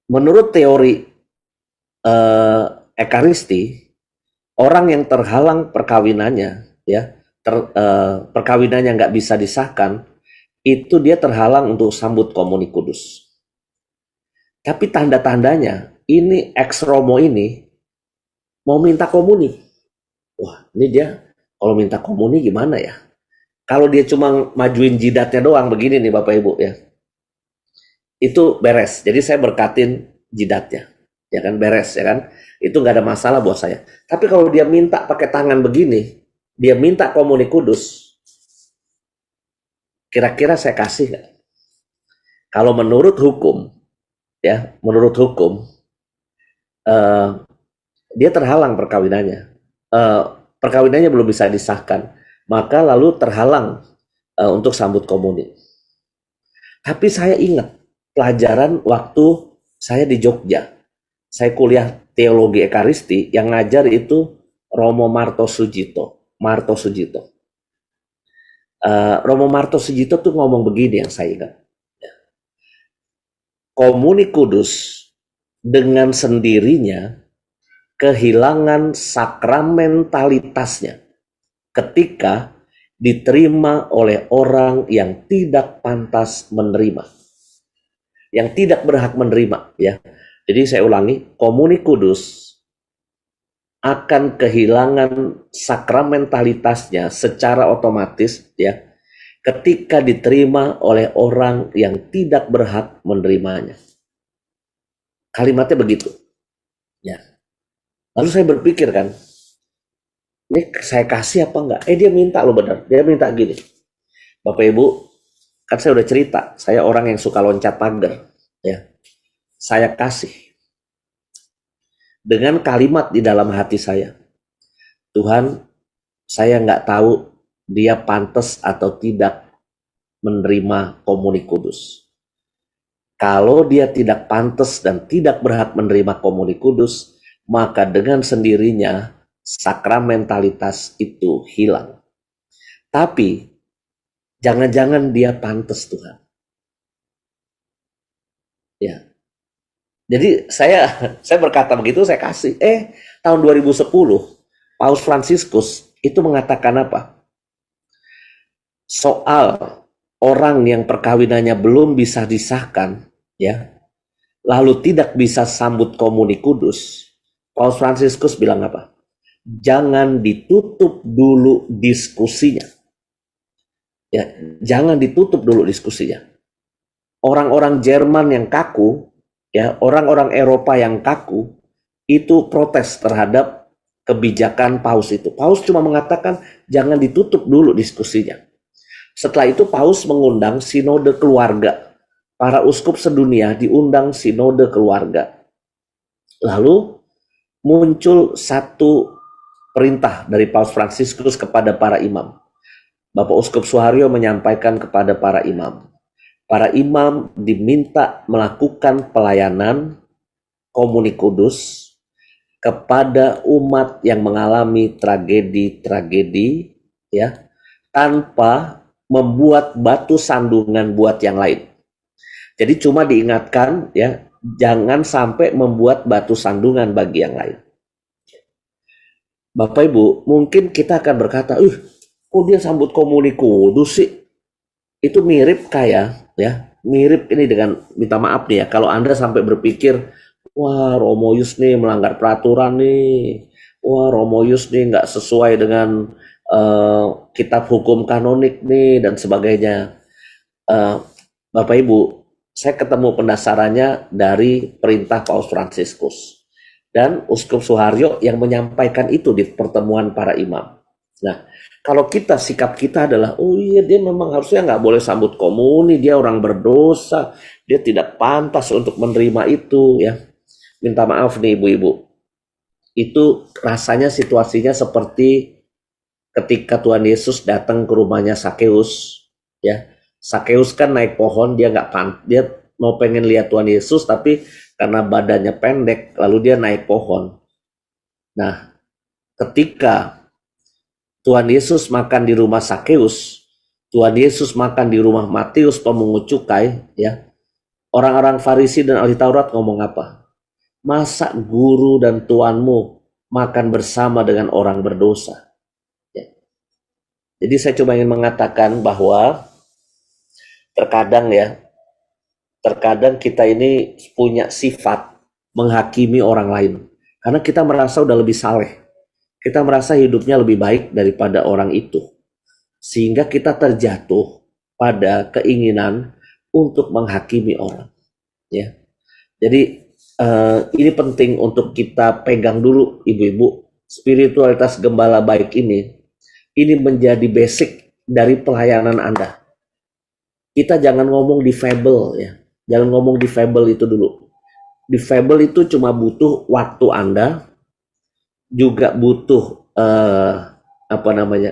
Menurut teori Ekaristi, orang yang terhalang perkawinannya, ya, perkawinannya nggak bisa disahkan, itu dia terhalang untuk sambut Komuni Kudus. Tapi tanda-tandanya, ini ex-Romo ini mau minta komuni. Wah, ini dia kalau minta komuni gimana ya? Kalau dia cuma majuin jidatnya doang begini nih Bapak Ibu ya. Itu beres. Jadi saya berkatin jidatnya. Ya kan beres ya kan. Itu nggak ada masalah buat saya. Tapi kalau dia minta pakai tangan begini, dia minta Komuni Kudus. Kira-kira saya kasih nggak? Kalau menurut hukum, ya, menurut hukum dia terhalang perkawinannya. Perkawinannya belum bisa disahkan. Maka lalu terhalang untuk sambut komuni. Tapi saya ingat pelajaran waktu saya di Jogja. Saya kuliah teologi Ekaristi, yang ngajar itu Romo Marto Sujito. Romo Marto Sujito tuh ngomong begini yang saya ingat. Komuni Kudus dengan sendirinya kehilangan sakramentalitasnya ketika diterima oleh orang yang tidak pantas menerima, yang tidak berhak menerima, ya. Jadi saya ulangi, Komuni Kudus akan kehilangan sakramentalitasnya secara otomatis, ya, ketika diterima oleh orang yang tidak berhak menerimanya. Kalimatnya begitu, ya. Lalu saya berpikir kan, ini saya kasih apa enggak? Dia minta loh benar. Dia minta gini. Bapak Ibu, kan saya udah cerita, saya orang yang suka loncat pagar. Ya. Saya kasih. Dengan kalimat di dalam hati saya. Tuhan, saya nggak tahu dia pantas atau tidak menerima Komuni Kudus. Kalau dia tidak pantas dan tidak berhak menerima Komuni Kudus, maka dengan sendirinya sakramentalitas itu hilang. Tapi jangan-jangan dia pantas Tuhan. Ya. Jadi saya berkata begitu, saya kasih. Tahun 2010 Paus Fransiskus itu mengatakan apa? Soal orang yang perkawinannya belum bisa disahkan, ya, lalu tidak bisa sambut Komuni Kudus, Paus Fransiskus bilang apa? Jangan ditutup dulu diskusinya. Ya, jangan ditutup dulu diskusinya. Orang-orang Jerman yang kaku, ya, orang-orang Eropa yang kaku, itu protes terhadap kebijakan Paus itu. Paus cuma mengatakan jangan ditutup dulu diskusinya. Setelah itu Paus mengundang sinode keluarga. Para uskup sedunia diundang sinode keluarga. Lalu muncul satu perintah dari Paus Fransiskus kepada para imam. Bapak Uskup Suharyo menyampaikan kepada para imam. Para imam diminta melakukan pelayanan komuni kudus kepada umat yang mengalami tragedi-tragedi, ya, tanpa membuat batu sandungan buat yang lain. Jadi cuma diingatkan, ya, jangan sampai membuat batu sandungan bagi yang lain. Bapak Ibu, mungkin kita akan berkata, kok dia sambut komuni kudus sih? Itu mirip kayak, ya, mirip ini dengan, minta maaf nih ya, kalau Anda sampai berpikir, wah Romo Yus nih melanggar peraturan nih, wah Romo Yus nih nggak sesuai dengan kitab hukum kanonik nih dan sebagainya. Bapak Ibu, saya ketemu pendasarannya dari perintah Paus Fransiskus dan Uskup Suharyo yang menyampaikan itu di pertemuan para imam. Nah, kalau kita, sikap kita adalah, oh iya dia memang harusnya nggak boleh sambut komuni, dia orang berdosa, dia tidak pantas untuk menerima itu, ya. Minta maaf nih ibu-ibu, itu rasanya situasinya seperti ketika Tuhan Yesus datang ke rumahnya Sakeus, ya. Sakeus kan naik pohon, dia mau pengen lihat Tuhan Yesus, tapi karena badannya pendek, lalu dia naik pohon. Nah, ketika Tuhan Yesus makan di rumah Sakeus, Tuhan Yesus makan di rumah Matius pemungut cukai, ya. Orang-orang Farisi dan ahli Taurat ngomong apa? Masa guru dan tuanmu makan bersama dengan orang berdosa? Ya. Jadi saya cuma ingin mengatakan bahwa terkadang kita ini punya sifat menghakimi orang lain. Karena kita merasa udah lebih saleh. Kita merasa hidupnya lebih baik daripada orang itu. Sehingga kita terjatuh pada keinginan untuk menghakimi orang. Ya. Jadi ini penting untuk kita pegang dulu ibu-ibu. Spiritualitas gembala baik ini menjadi basic dari pelayanan Anda. Kita jangan ngomong difabel, ya. Jangan ngomong difabel itu dulu. Difabel itu cuma butuh waktu Anda, juga butuh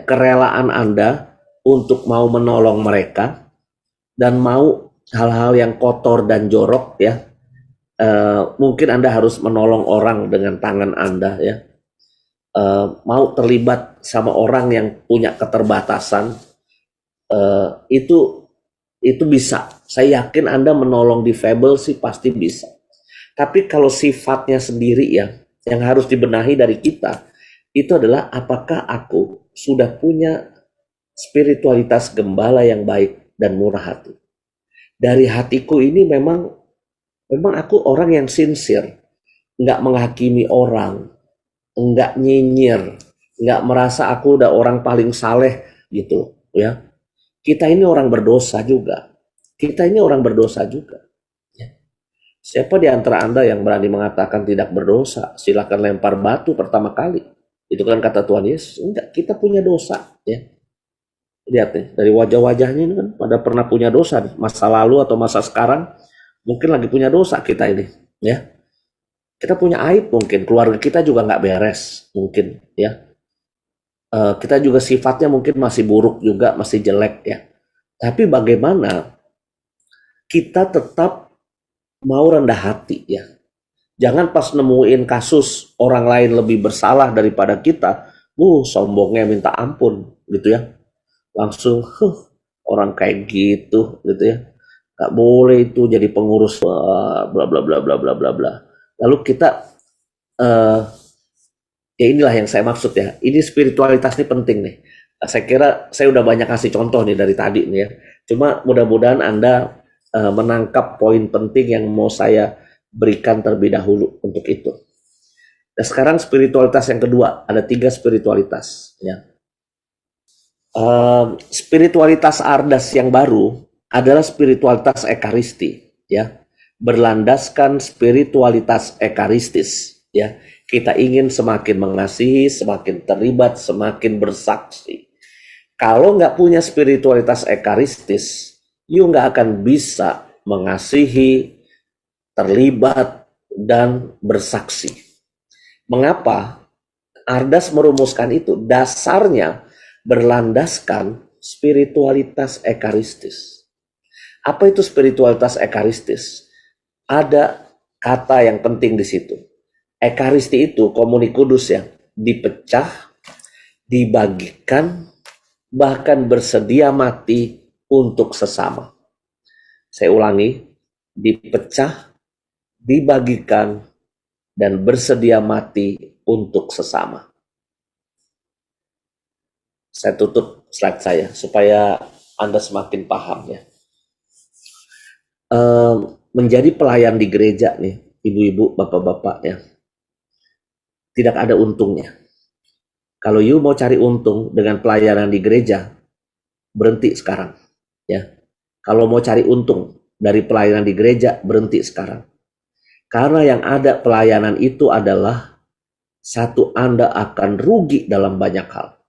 kerelaan Anda untuk mau menolong mereka dan mau hal-hal yang kotor dan jorok, ya. Mungkin Anda harus menolong orang dengan tangan Anda, ya. Mau terlibat sama orang yang punya keterbatasan, itu bisa. Saya yakin Anda menolong difabel sih pasti bisa. Tapi kalau sifatnya sendiri, ya, yang harus dibenahi dari kita, itu adalah apakah aku sudah punya spiritualitas gembala yang baik dan murah hati. Dari hatiku ini memang aku orang yang sincere, nggak menghakimi orang, nggak nyinyir, nggak merasa aku udah orang paling saleh gitu, ya. Kita ini orang berdosa juga. Kita ini orang berdosa juga. Ya. Siapa di antara Anda yang berani mengatakan tidak berdosa? Silakan lempar batu pertama kali. Itu kan kata Tuhan Yesus. Enggak, kita punya dosa. Ya. Lihat nih, dari wajah-wajahnya ini kan pada pernah punya dosa. Masa lalu atau masa sekarang, mungkin lagi punya dosa kita ini. Ya. Kita punya aib mungkin. Keluarga kita juga nggak beres. Mungkin, ya. Kita juga sifatnya mungkin masih buruk juga, masih jelek, ya. Tapi bagaimana kita tetap mau rendah hati, ya. Jangan pas nemuin kasus orang lain lebih bersalah daripada kita, sombongnya minta ampun, gitu ya. Langsung, orang kayak gitu ya. Gak boleh itu jadi pengurus, bla bla bla bla bla bla bla. Lalu kita ya inilah yang saya maksud, ya. Ini spiritualitas ini penting nih. Saya kira saya udah banyak kasih contoh nih dari tadi nih, ya. Cuma mudah-mudahan Anda menangkap poin penting yang mau saya berikan terlebih dahulu untuk itu. Nah, sekarang spiritualitas yang kedua, ada 3 spiritualitas, ya. Spiritualitas Ardas yang baru adalah spiritualitas ekaristi, ya, berlandaskan spiritualitas ekaristis, ya. Kita ingin semakin mengasihi, semakin terlibat, semakin bersaksi. Kalau nggak punya spiritualitas ekaristis, you nggak akan bisa mengasihi, terlibat, dan bersaksi. Mengapa? Ardas merumuskan itu, dasarnya berlandaskan spiritualitas ekaristis. Apa itu spiritualitas ekaristis? Ada kata yang penting di situ. Ekaristi itu komuni kudus ya, dipecah, dibagikan, bahkan bersedia mati untuk sesama. Saya ulangi, dipecah, dibagikan, dan bersedia mati untuk sesama. Saya tutup slide saya supaya Anda semakin paham ya. Menjadi pelayan di gereja nih, ibu-ibu, bapak-bapak ya, tidak ada untungnya. Kalau you mau cari untung dengan pelayanan di gereja, berhenti sekarang ya. Kalau mau cari untung dari pelayanan di gereja, berhenti sekarang. Karena yang ada pelayanan itu adalah satu, Anda akan rugi dalam banyak hal.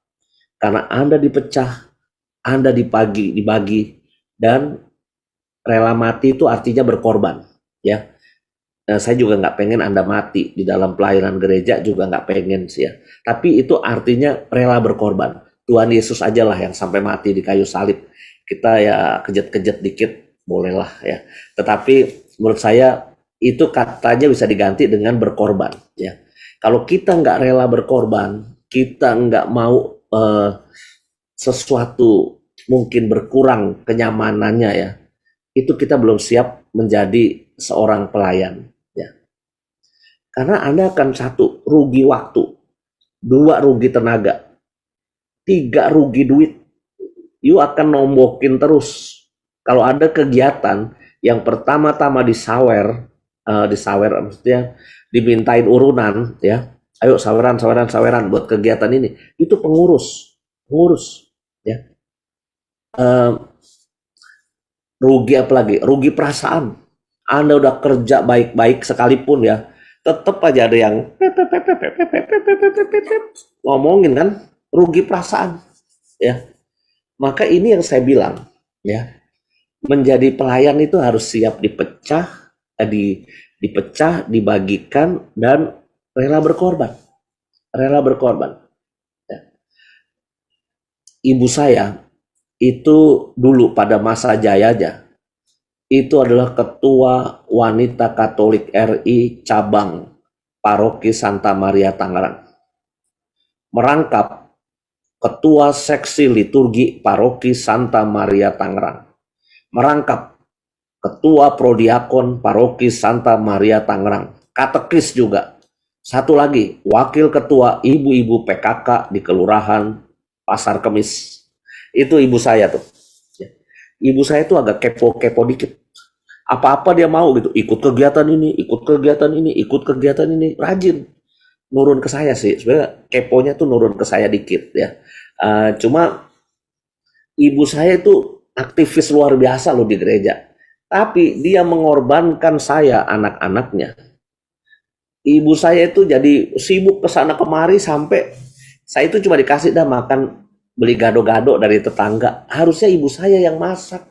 Karena Anda dipecah, Anda dibagi, dan rela mati itu artinya berkorban, ya. Nah, saya juga nggak pengen Anda mati di dalam pelayanan gereja, juga nggak pengen sih ya. Tapi itu artinya rela berkorban. Tuhan Yesus aja lah yang sampai mati di kayu salib. Kita ya kejet-kejet dikit, bolehlah ya. Tetapi menurut saya itu katanya bisa diganti dengan berkorban, ya. Kalau kita nggak rela berkorban, kita nggak mau sesuatu mungkin berkurang kenyamanannya ya, itu kita belum siap menjadi seorang pelayan ya. Karena Anda akan satu, rugi waktu, dua, rugi tenaga, tiga, rugi duit. You akan nombokin terus. Kalau ada kegiatan yang pertama-tama disawer maksudnya dimintain urunan ya, ayo saweran buat kegiatan ini, itu pengurus ya. Rugi apalagi, rugi perasaan. Anda udah kerja baik-baik sekalipun ya, tetap aja ada yang ngomongin kan, rugi perasaan ya. Maka ini yang saya bilang ya, menjadi pelayan itu harus siap dipecah, dibagikan, dan rela berkorban. Ya. Ibu saya itu dulu pada masa jayanya itu adalah ketua wanita Katolik RI cabang Paroki Santa Maria Tangerang, merangkap ketua seksi liturgi Paroki Santa Maria Tangerang, merangkap ketua prodiakon Paroki Santa Maria Tangerang, katekis juga. Satu lagi, wakil ketua ibu-ibu PKK di Kelurahan Pasar Kemis. Itu ibu saya tuh. Ibu saya tuh agak kepo-kepo dikit. Apa-apa dia mau gitu, ikut kegiatan ini, rajin. Nurun ke saya sih, sebenarnya keponya tuh nurun ke saya dikit ya. Cuma ibu saya itu aktivis luar biasa loh di gereja. Tapi dia mengorbankan saya, anak-anaknya. Ibu saya itu jadi sibuk ke sana kemari sampai saya itu cuma dikasih makan, beli gado-gado dari tetangga. Harusnya ibu saya yang masak.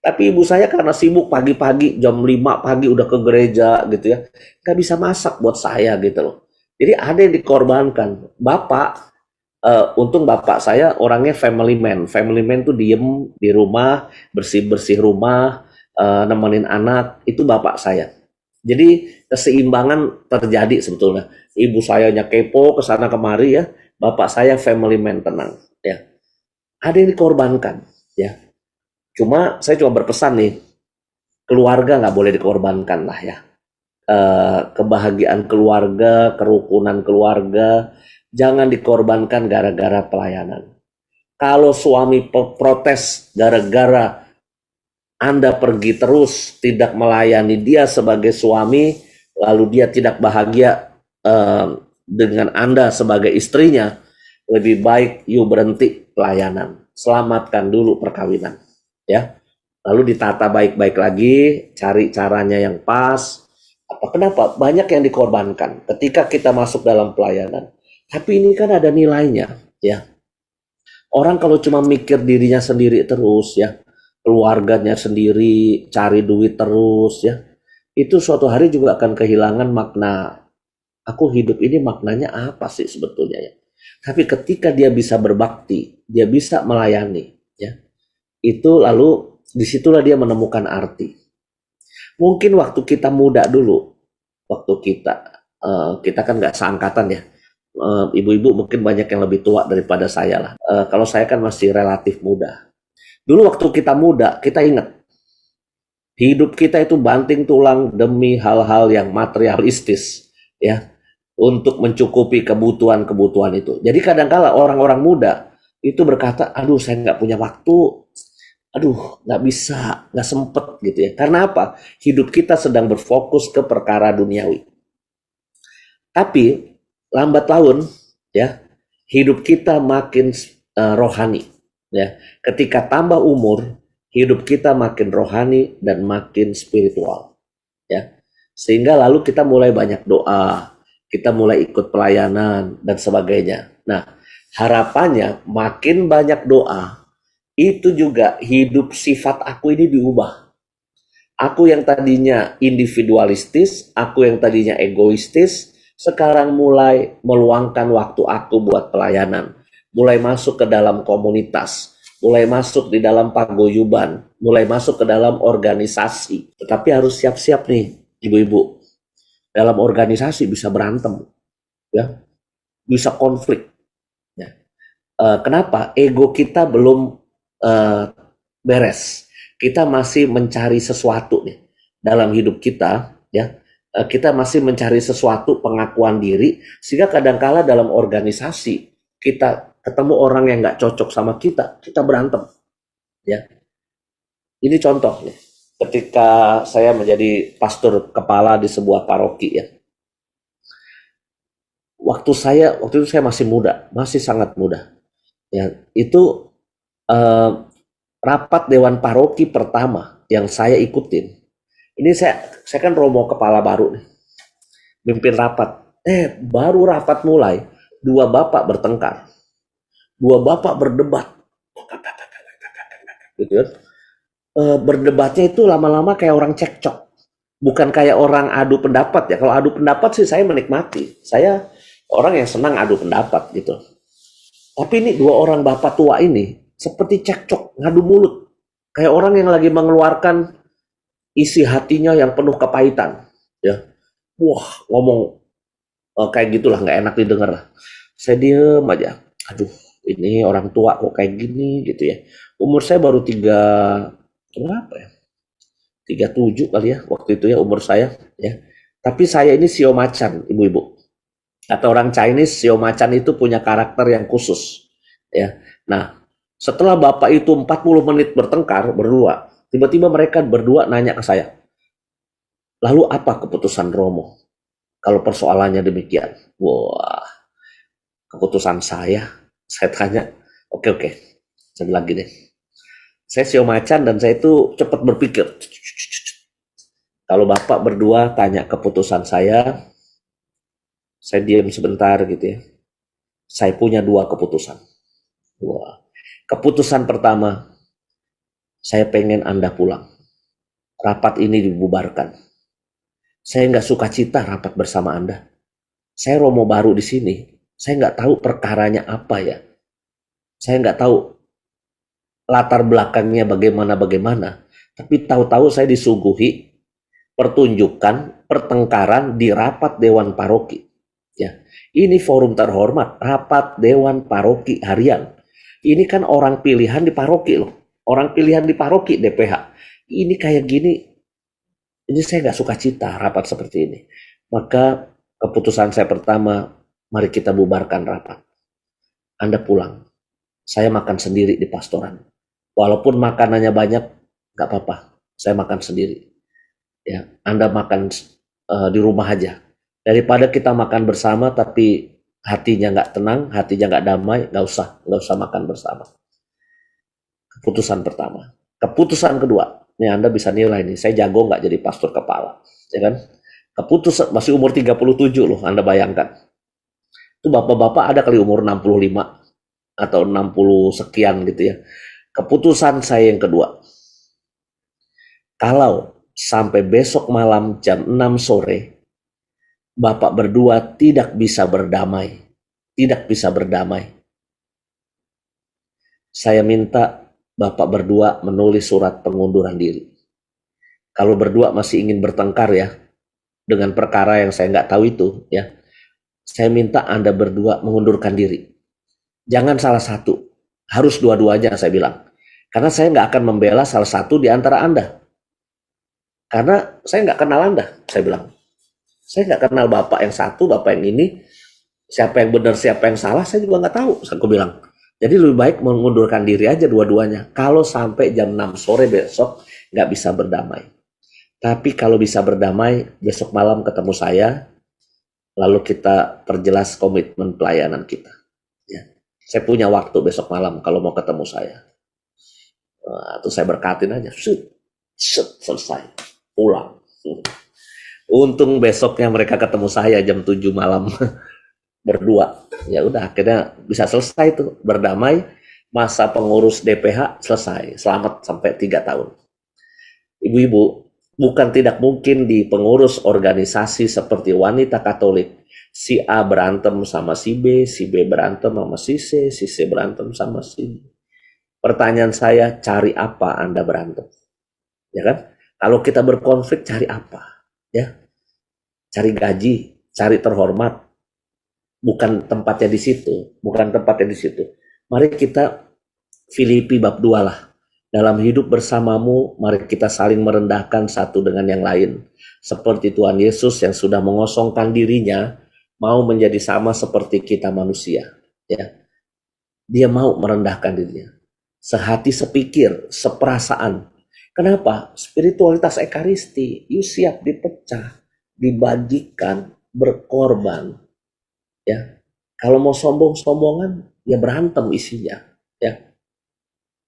Tapi ibu saya karena sibuk pagi-pagi, jam 5 pagi udah ke gereja gitu ya, nggak bisa masak buat saya gitu loh. Jadi ada yang dikorbankan. Bapak, untung bapak saya orangnya family man. Family man tuh diem di rumah, bersih-bersih rumah, nemenin anak, itu bapak saya. Jadi keseimbangan terjadi sebetulnya. Ibu saya kepo kesana kemari ya, bapak saya family man, tenang ya. Ada yang dikorbankan ya. Cuma saya cuma berpesan nih, keluarga nggak boleh dikorbankan lah ya. Kebahagiaan keluarga, kerukunan keluarga, jangan dikorbankan gara-gara pelayanan. Kalau suami protes gara-gara Anda pergi terus, tidak melayani dia sebagai suami, lalu dia tidak bahagia dengan Anda sebagai istrinya, lebih baik you berhenti pelayanan. selamatkan dulu perkawinan, ya. Lalu ditata baik-baik lagi, cari caranya yang pas. Kenapa? Banyak yang dikorbankan ketika kita masuk dalam pelayanan. Tapi ini kan ada nilainya, ya. Orang kalau cuma mikir dirinya sendiri terus, ya, keluarganya sendiri, cari duit terus, ya, itu suatu hari juga akan kehilangan makna. Aku hidup ini maknanya apa sih sebetulnya, ya? Tapi ketika dia bisa berbakti, dia bisa melayani, ya, itu lalu disitulah dia menemukan arti. Mungkin waktu kita muda dulu, waktu kita kan nggak seangkatan, ya. Ibu-ibu mungkin banyak yang lebih tua daripada saya lah. Kalau saya kan masih relatif muda. Dulu waktu kita muda, kita ingat hidup kita itu banting tulang demi hal-hal yang materialistis, ya, untuk mencukupi kebutuhan-kebutuhan itu. Jadi kadang-kala orang-orang muda itu berkata, aduh saya nggak punya waktu, aduh nggak bisa, nggak sempet gitu ya. Karena apa? Hidup kita sedang berfokus ke perkara duniawi. Tapi lambat laun, ya, hidup kita makin rohani, ya. Ketika tambah umur, hidup kita makin rohani dan makin spiritual, ya. Sehingga lalu kita mulai banyak doa, kita mulai ikut pelayanan dan sebagainya. Nah, harapannya makin banyak doa, itu juga hidup sifat aku ini diubah. Aku yang tadinya individualistis, aku yang tadinya egoistis, sekarang mulai meluangkan waktu aku buat pelayanan, mulai masuk ke dalam komunitas, mulai masuk di dalam paguyuban, mulai masuk ke dalam organisasi. Tetapi harus siap-siap nih, ibu-ibu. Dalam organisasi bisa berantem, ya, bisa konflik. Ya. Kenapa? Ego kita belum beres. Kita masih mencari sesuatu nih dalam hidup kita, ya. Kita masih mencari sesuatu pengakuan diri, sehingga kadangkala dalam organisasi kita ketemu orang yang nggak cocok sama kita berantem, ya. Ini contoh nih, ketika saya menjadi pastor kepala di sebuah paroki, ya. Waktu itu saya masih muda, masih sangat muda, ya. Itu rapat dewan paroki pertama yang saya ikutin. Ini saya kan romo kepala baru nih, mimpin rapat. Baru rapat mulai, dua bapak bertengkar, dua bapak berdebat, gitu kan? Berdebatnya itu lama-lama kayak orang cekcok, bukan kayak orang adu pendapat, ya. Kalau adu pendapat sih saya menikmati, saya orang yang senang adu pendapat gitu. Tapi ini dua orang bapak tua ini seperti cekcok, ngadu mulut, kayak orang yang lagi mengeluarkan isi hatinya yang penuh kepahitan, ya. Wah, ngomong kayak gitulah, nggak enak didengar. Saya diem aja. Aduh, ini orang tua kok kayak gini gitu ya. Umur saya baru berapa ya? 37 kali ya waktu itu ya umur saya, ya. Tapi saya ini sio macan, ibu-ibu. Atau orang Chinese, sio macan itu punya karakter yang khusus, ya. Nah, setelah bapak itu 40 menit bertengkar berdua, tiba-tiba mereka berdua nanya ke saya, lalu apa keputusan Romo kalau persoalannya demikian? Wah, keputusan saya tanya, oke, jadi lagi deh. Saya sio macan dan saya itu cepat berpikir. Kalau bapak berdua tanya keputusan saya diam sebentar gitu ya. Saya punya dua keputusan. Wah, keputusan pertama, saya pengen Anda pulang. Rapat ini dibubarkan. Saya nggak suka cita rapat bersama Anda. Saya romo baru di sini. Saya nggak tahu perkaranya apa ya. Saya nggak tahu latar belakangnya bagaimana. Tapi tahu-tahu saya disuguhi pertunjukan pertengkaran di rapat Dewan Paroki. Ya, ini forum terhormat, rapat Dewan Paroki harian. Ini kan orang pilihan di paroki loh. Orang pilihan di paroki DPH. Ini kayak gini, ini saya nggak suka cita rapat seperti ini. Maka keputusan saya pertama, mari kita bubarkan rapat. Anda pulang. Saya makan sendiri di pastoran. Walaupun makanannya banyak, nggak apa-apa. Saya makan sendiri. Ya, Anda makan di rumah aja. Daripada kita makan bersama tapi hatinya nggak tenang, hatinya nggak damai, nggak usah makan bersama. Keputusan pertama. Keputusan kedua, ini Anda bisa nilai nih, saya jago nggak jadi pastor kepala, ya kan? Keputusan, masih umur 37 loh, Anda bayangkan. Itu bapak-bapak ada kali umur 65 atau 60 sekian gitu ya. Keputusan saya yang kedua, kalau sampai besok malam jam 6 sore, bapak berdua tidak bisa berdamai, saya minta bapak berdua menulis surat pengunduran diri. Kalau berdua masih ingin bertengkar ya, dengan perkara yang saya nggak tahu itu ya, saya minta Anda berdua mengundurkan diri. Jangan salah satu, harus dua-duanya saya bilang. Karena saya nggak akan membela salah satu di antara Anda. Karena saya nggak kenal Anda, saya bilang. Saya nggak kenal bapak yang satu, bapak yang ini. Siapa yang benar, siapa yang salah, saya juga nggak tahu, aku bilang. Jadi lebih baik mengundurkan diri aja dua-duanya. Kalau sampai jam 6 sore besok nggak bisa berdamai. Tapi kalau bisa berdamai, besok malam ketemu saya, lalu kita perjelas komitmen pelayanan kita. Ya. Saya punya waktu besok malam kalau mau ketemu saya. Atau saya berkatin aja, selesai, pulang. Untung besoknya mereka ketemu saya jam 7 malam berdua. Ya udah akhirnya bisa selesai tuh, berdamai, masa pengurus DPH selesai, selamat sampai 3 tahun. Ibu-ibu, bukan tidak mungkin di pengurus organisasi seperti wanita Katolik, si A berantem sama si B berantem sama si C berantem sama si D. Pertanyaan saya, cari apa Anda berantem? Ya kan? Kalau kita berkonflik, cari apa? Ya, cari gaji, cari terhormat. Bukan tempatnya di situ, Mari kita Filipi bab 2 lah. Dalam hidup bersamamu, mari kita saling merendahkan satu dengan yang lain. Seperti Tuhan Yesus yang sudah mengosongkan dirinya, mau menjadi sama seperti kita manusia. Ya, dia mau merendahkan dirinya. Sehati, sepikir, seperasaan. Kenapa? Spiritualitas Ekaristi, you siap dipecah, dibagikan, berkorban. Ya, kalau mau sombongan, ya berantem isinya. Ya,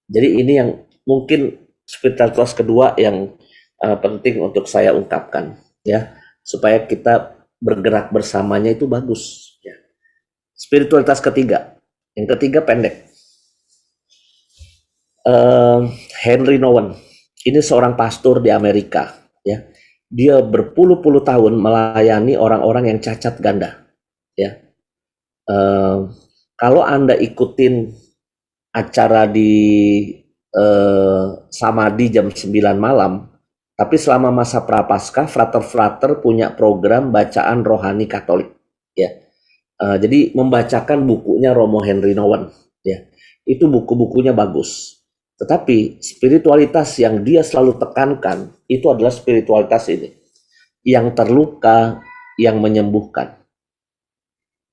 jadi ini yang mungkin spiritualitas kedua yang penting untuk saya ungkapkan, ya, supaya kita bergerak bersamanya itu bagus. Ya. Spiritualitas ketiga, yang ketiga pendek. Henry Nouwen, ini seorang pastor di Amerika, ya. Dia berpuluh-puluh tahun melayani orang-orang yang cacat ganda, ya. Kalau Anda ikutin acara di Samadhi jam 9 malam, tapi selama masa Prapaskah, Frater-Frater punya program bacaan rohani Katolik, ya. Jadi membacakan bukunya Romo Henry Nouwen, ya. Itu buku-bukunya bagus. Tetapi spiritualitas yang dia selalu tekankan itu adalah spiritualitas ini. Yang terluka, yang menyembuhkan.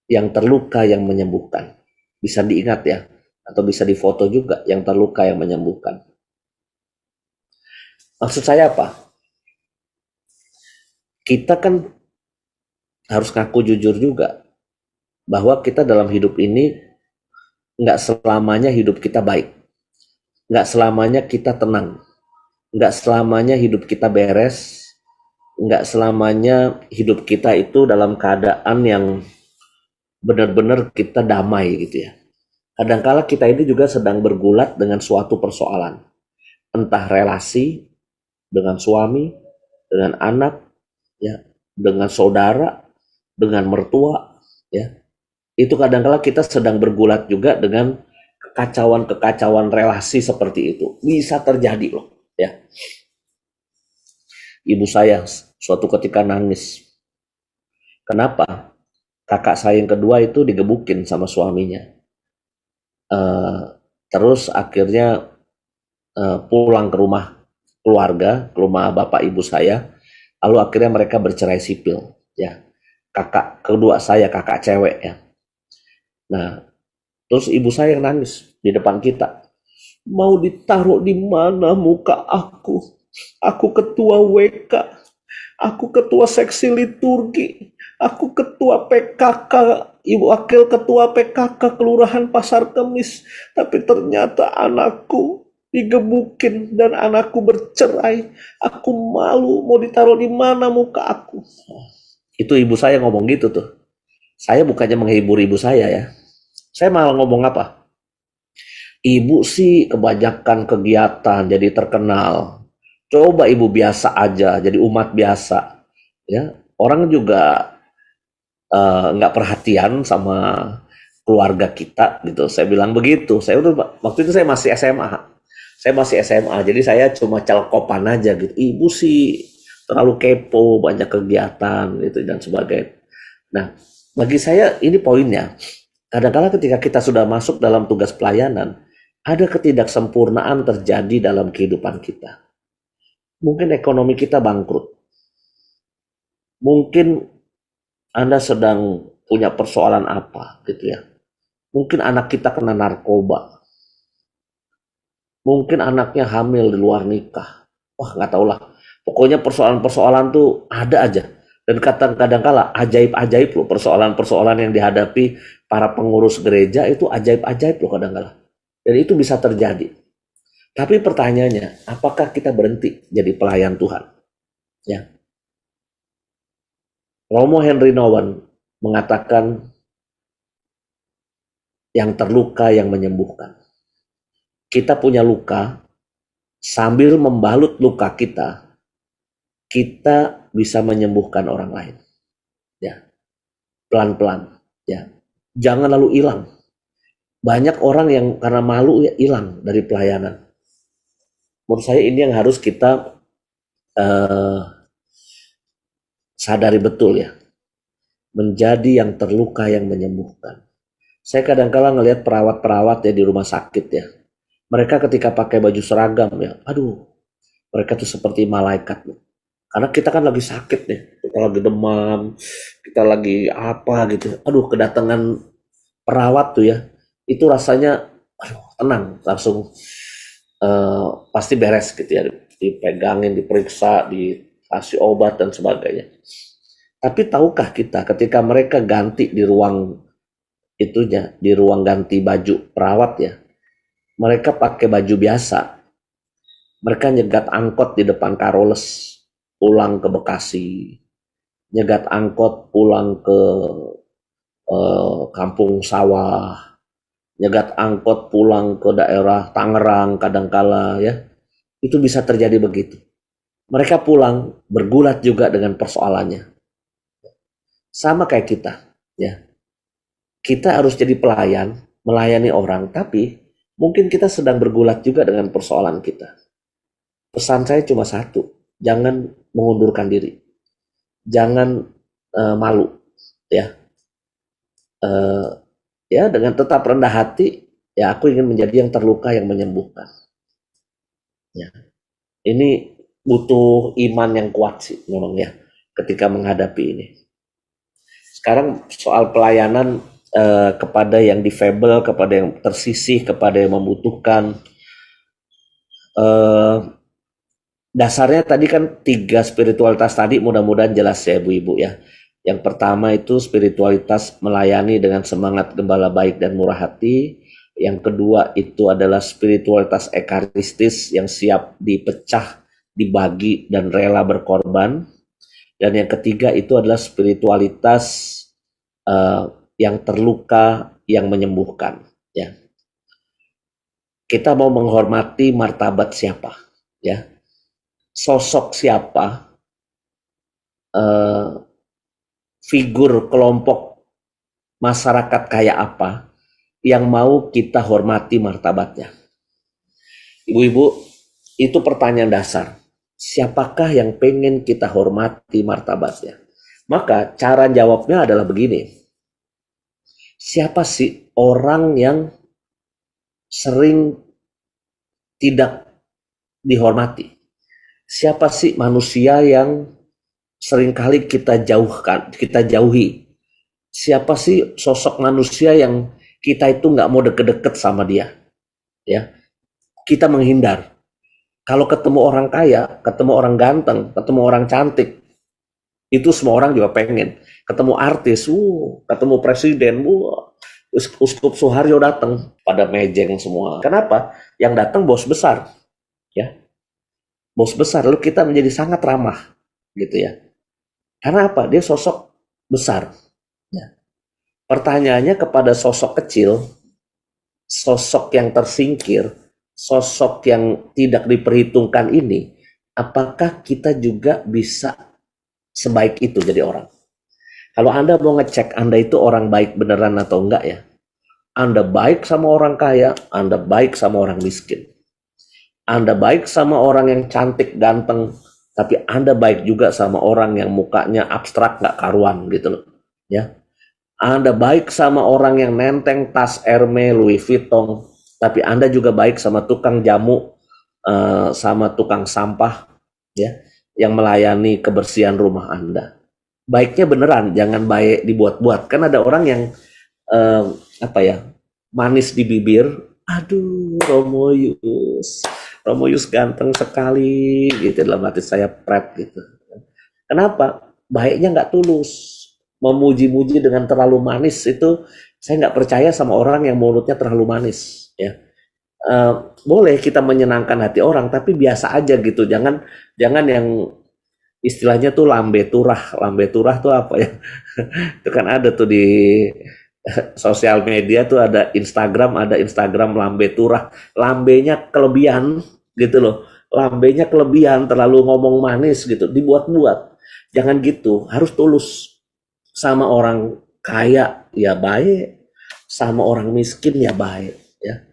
Yang terluka, yang menyembuhkan. Bisa diingat ya, atau bisa difoto juga, yang terluka, yang menyembuhkan. Maksud saya apa? Kita kan harus ngaku jujur juga, bahwa kita dalam hidup ini nggak selamanya hidup kita baik. Nggak selamanya kita tenang, nggak selamanya hidup kita beres, nggak selamanya hidup kita itu dalam keadaan yang benar-benar kita damai gitu ya. Kadangkala kita ini juga sedang bergulat dengan suatu persoalan, entah relasi dengan suami, dengan anak, ya, dengan saudara, dengan mertua, ya. Itu kadangkala kita sedang bergulat juga dengan kekacauan relasi seperti itu. Bisa terjadi loh, ya. Ibu saya suatu ketika nangis. Kenapa? Kakak saya yang kedua itu digebukin sama suaminya. Terus akhirnya pulang ke rumah keluarga, ke rumah bapak ibu saya. Lalu akhirnya mereka bercerai sipil, ya. Kakak kedua saya, kakak cewek, ya. Nah, terus ibu saya yang nangis di depan kita. Mau ditaruh di mana muka aku? Aku ketua WK. Aku ketua seksi liturgi. Aku ketua PKK. Ibu wakil ketua PKK Kelurahan Pasar Kemis. Tapi ternyata anakku digebukin, dan anakku bercerai. Aku malu, mau ditaruh di mana muka aku. Itu ibu saya ngomong gitu tuh. Saya bukannya menghibur ibu saya ya. Saya malah ngomong apa? Ibu sih kebanyakan kegiatan jadi terkenal. Coba ibu biasa aja, jadi umat biasa. Ya, orang juga nggak perhatian sama keluarga kita gitu. Saya bilang begitu. Saya udah waktu itu saya masih SMA. Saya masih SMA, jadi saya cuma celkopan aja gitu. Ibu sih terlalu kepo, banyak kegiatan gitu dan sebagainya. Nah, bagi saya ini poinnya. Kadang-kadang ketika kita sudah masuk dalam tugas pelayanan, ada ketidaksempurnaan terjadi dalam kehidupan kita. Mungkin ekonomi kita bangkrut. Mungkin Anda sedang punya persoalan apa gitu ya. Mungkin anak kita kena narkoba. Mungkin anaknya hamil di luar nikah. Wah, nggak tahu lah. Pokoknya persoalan-persoalan tuh ada aja. Dan kadang-kadang kala ajaib-ajaib loh persoalan-persoalan yang dihadapi para pengurus gereja itu ajaib-ajaib loh kadang-kala. Dan itu bisa terjadi. Tapi pertanyaannya, apakah kita berhenti jadi pelayan Tuhan? Ya. Romo Henry Nouwen mengatakan yang terluka yang menyembuhkan. Kita punya luka, sambil membalut luka kita bisa menyembuhkan orang lain. Ya, pelan-pelan. Ya, jangan lalu hilang. Banyak orang yang karena malu ya hilang dari pelayanan. Menurut saya ini yang harus kita sadari betul ya. Menjadi yang terluka yang menyembuhkan. Saya kadang-kala ngelihat perawat-perawat ya di rumah sakit ya. Mereka ketika pakai baju seragam ya, aduh, mereka tuh seperti malaikat loh. Karena kita kan lagi sakit nih, kita lagi demam, kita lagi apa gitu. Aduh, kedatangan perawat tuh ya, itu rasanya aduh, tenang, langsung pasti beres gitu ya. Dipegangin, diperiksa, dikasih obat dan sebagainya. Tapi tahukah kita ketika mereka ganti di ruang itunya, di ruang ganti baju perawat ya, mereka pakai baju biasa. Mereka nyegat angkot di depan Karoles, pulang ke Bekasi. Nyegat angkot pulang ke Kampung Sawah. Nyegat angkot pulang ke daerah Tangerang kadangkala ya. Itu bisa terjadi begitu. Mereka pulang bergulat juga dengan persoalannya. Sama kayak kita ya. Kita harus jadi pelayan, melayani orang, tapi mungkin kita sedang bergulat juga dengan persoalan kita. Pesan saya cuma satu, jangan mengundurkan diri, jangan malu, ya, ya dengan tetap rendah hati. Ya, aku ingin menjadi yang terluka yang menyembuhkan. Ya, ini butuh iman yang kuat sih, memang ya, ketika menghadapi ini. Sekarang soal pelayanan kepada yang difabel, kepada yang tersisih, kepada yang membutuhkan. Dasarnya tadi kan 3 spiritualitas tadi mudah-mudahan jelas ya ibu-ibu ya. Yang pertama itu spiritualitas melayani dengan semangat gembala baik dan murah hati. Yang kedua itu adalah spiritualitas ekaristis yang siap dipecah, dibagi dan rela berkorban. Dan yang ketiga itu adalah spiritualitas yang terluka yang menyembuhkan ya. Kita mau menghormati martabat siapa ya, sosok siapa, figur kelompok masyarakat kayak apa yang mau kita hormati martabatnya. Ibu-ibu, itu pertanyaan dasar. Siapakah yang pengen kita hormati martabatnya? Maka cara jawabnya adalah begini. Siapa sih orang yang sering tidak dihormati? Siapa sih manusia yang seringkali kita jauhi? Siapa sih sosok manusia yang kita itu nggak mau deket-deket sama dia? Ya, kita menghindar. Kalau ketemu orang kaya, ketemu orang ganteng, ketemu orang cantik, itu semua orang juga pengen. Ketemu artis, ketemu presiden, Uskup Suharyo datang pada mejeng semua. Kenapa? Yang datang bos besar, ya, bos besar. Lalu kita menjadi sangat ramah, gitu ya. Karena apa? Dia sosok besar. Ya. Pertanyaannya kepada sosok kecil, sosok yang tersingkir, sosok yang tidak diperhitungkan ini, apakah kita juga bisa sebaik itu jadi orang? Kalau Anda mau ngecek Anda itu orang baik beneran atau enggak ya, Anda baik sama orang kaya, Anda baik sama orang miskin. Anda baik sama orang yang cantik, ganteng, tapi Anda baik juga sama orang yang mukanya abstrak, nggak karuan gitu loh. Ya, Anda baik sama orang yang nenteng tas Hermes, Louis Vuitton, tapi Anda juga baik sama tukang jamu, sama tukang sampah, ya, yang melayani kebersihan rumah Anda. Baiknya beneran, jangan baik dibuat-buat. Kan ada orang yang manis di bibir, aduh Romoyus ganteng sekali, gitu dalam hati saya prep gitu. Kenapa? Baiknya nggak tulus. Memuji-muji dengan terlalu manis itu, saya nggak percaya sama orang yang mulutnya terlalu manis. Ya, boleh kita menyenangkan hati orang, tapi biasa aja gitu. Jangan yang istilahnya tuh lambe turah. Lambe turah tuh apa ya? Itu kan ada tuh di sosial media tuh, ada Instagram lambe turah. Lambenya kelebihan gitu loh. Lambenya kelebihan, terlalu ngomong manis gitu, dibuat-buat. Jangan gitu, harus tulus. Sama orang kaya ya baik, sama orang miskin ya baik, ya.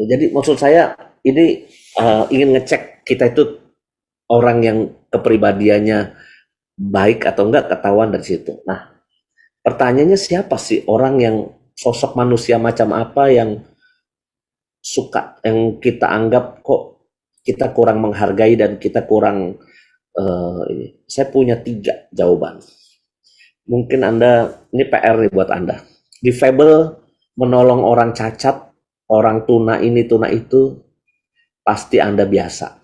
Jadi maksud saya ini ingin ngecek kita itu orang yang kepribadiannya baik atau enggak, ketahuan dari situ. Nah, pertanyaannya siapa sih orang yang sosok manusia macam apa yang suka, yang kita anggap kok kita kurang menghargai dan kita kurang ini. Saya punya 3 jawaban. Mungkin Anda, ini PR nih buat Anda. Difabel, menolong orang cacat, orang tuna ini tuna itu, pasti Anda biasa.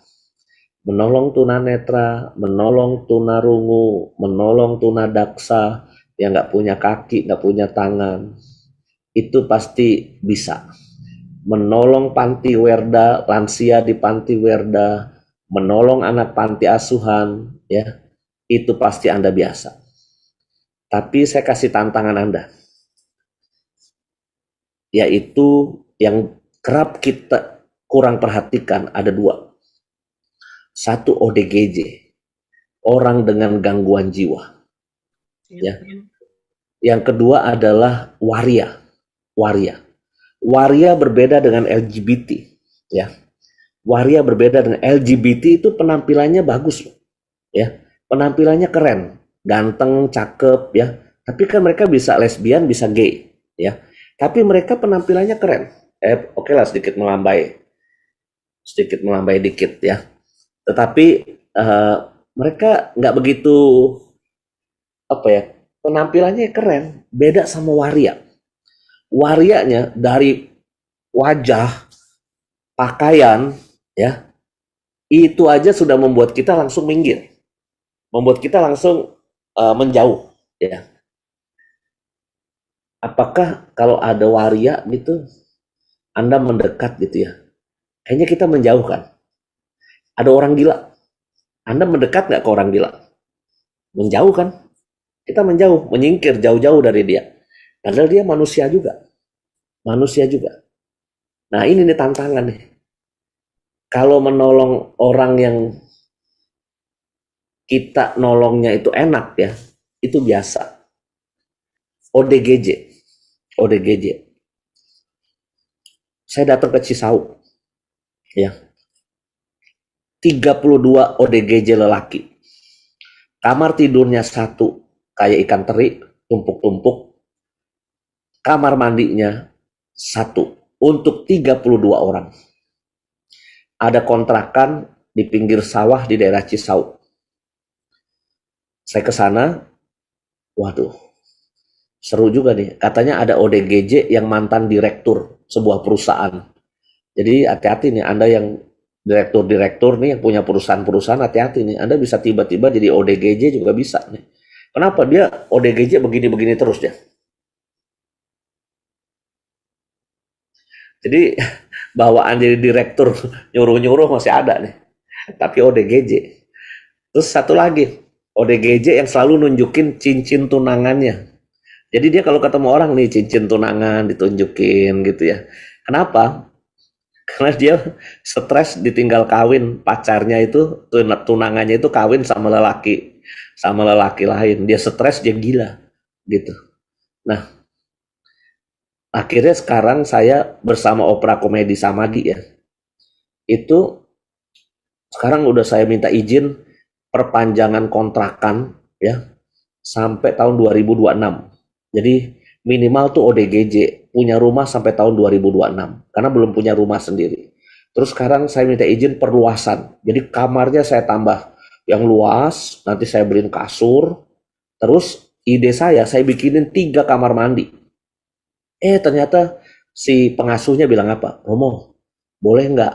Menolong tunanetra, menolong tunarungu, menolong tunadaksa yang nggak punya kaki, nggak punya tangan, itu pasti bisa. Menolong panti werda, lansia di panti werda, menolong anak panti asuhan, ya, itu pasti Anda biasa. Tapi saya kasih tantangan Anda, yaitu yang kerap kita kurang perhatikan ada 2. 1 ODGJ, orang dengan gangguan jiwa. Ya. Yang kedua adalah waria. Waria berbeda dengan LGBT, ya. Waria berbeda dengan LGBT, itu penampilannya bagus loh. Ya. Penampilannya keren, ganteng, cakep, ya. Tapi kan mereka bisa lesbian, bisa gay, ya. Tapi mereka penampilannya keren. Oke lah, sedikit melambai dikit, ya. Tetapi mereka nggak begitu penampilannya keren, beda sama waria. Warianya dari wajah, pakaian, ya, itu aja sudah membuat kita langsung minggir, membuat kita langsung menjauh, ya. Apakah kalau ada waria gitu, Anda mendekat gitu ya? Kayaknya kita menjauhkan. Ada orang gila, Anda mendekat nggak ke orang gila? Menjauh kan? Kita menjauh, menyingkir jauh-jauh dari dia. Padahal dia manusia juga. Nah, ini nih tantangan nih. Kalau menolong orang yang kita nolongnya itu enak ya, itu biasa. ODGJ. Saya datang ke Cisauk, ya. 32 ODGJ lelaki. Kamar tidurnya 1 kayak ikan teri, tumpuk-tumpuk. Kamar mandinya 1 untuk 32 orang. Ada kontrakan di pinggir sawah di daerah Cisauk. Saya ke sana, waduh, seru juga nih. Katanya ada ODGJ yang mantan direktur sebuah perusahaan. Jadi hati-hati nih Anda yang direktur nih yang punya perusahaan-perusahaan, hati-hati nih. Anda bisa tiba-tiba jadi ODGJ juga bisa nih. Kenapa? Dia ODGJ begini-begini terus ya. Jadi bawaan jadi direktur nyuruh-nyuruh masih ada nih. Tapi ODGJ. Terus satu lagi, ODGJ yang selalu nunjukin cincin tunangannya. Jadi dia kalau ketemu orang nih cincin tunangan ditunjukin gitu ya. Kenapa? Karena dia stres ditinggal kawin, pacarnya itu tunangannya itu kawin sama lelaki lain. Dia stres, dia gila gitu. Nah, akhirnya sekarang saya bersama Opera Komedi Samadi ya. Itu sekarang udah saya minta izin perpanjangan kontrakan ya sampai tahun 2026. Jadi minimal tuh ODGJ punya rumah sampai tahun 2026 karena belum punya rumah sendiri. Terus sekarang saya minta izin perluasan. Jadi kamarnya saya tambah yang luas, nanti saya beliin kasur. Terus ide saya bikinin 3 kamar mandi. Ternyata si pengasuhnya bilang apa? Romo, boleh nggak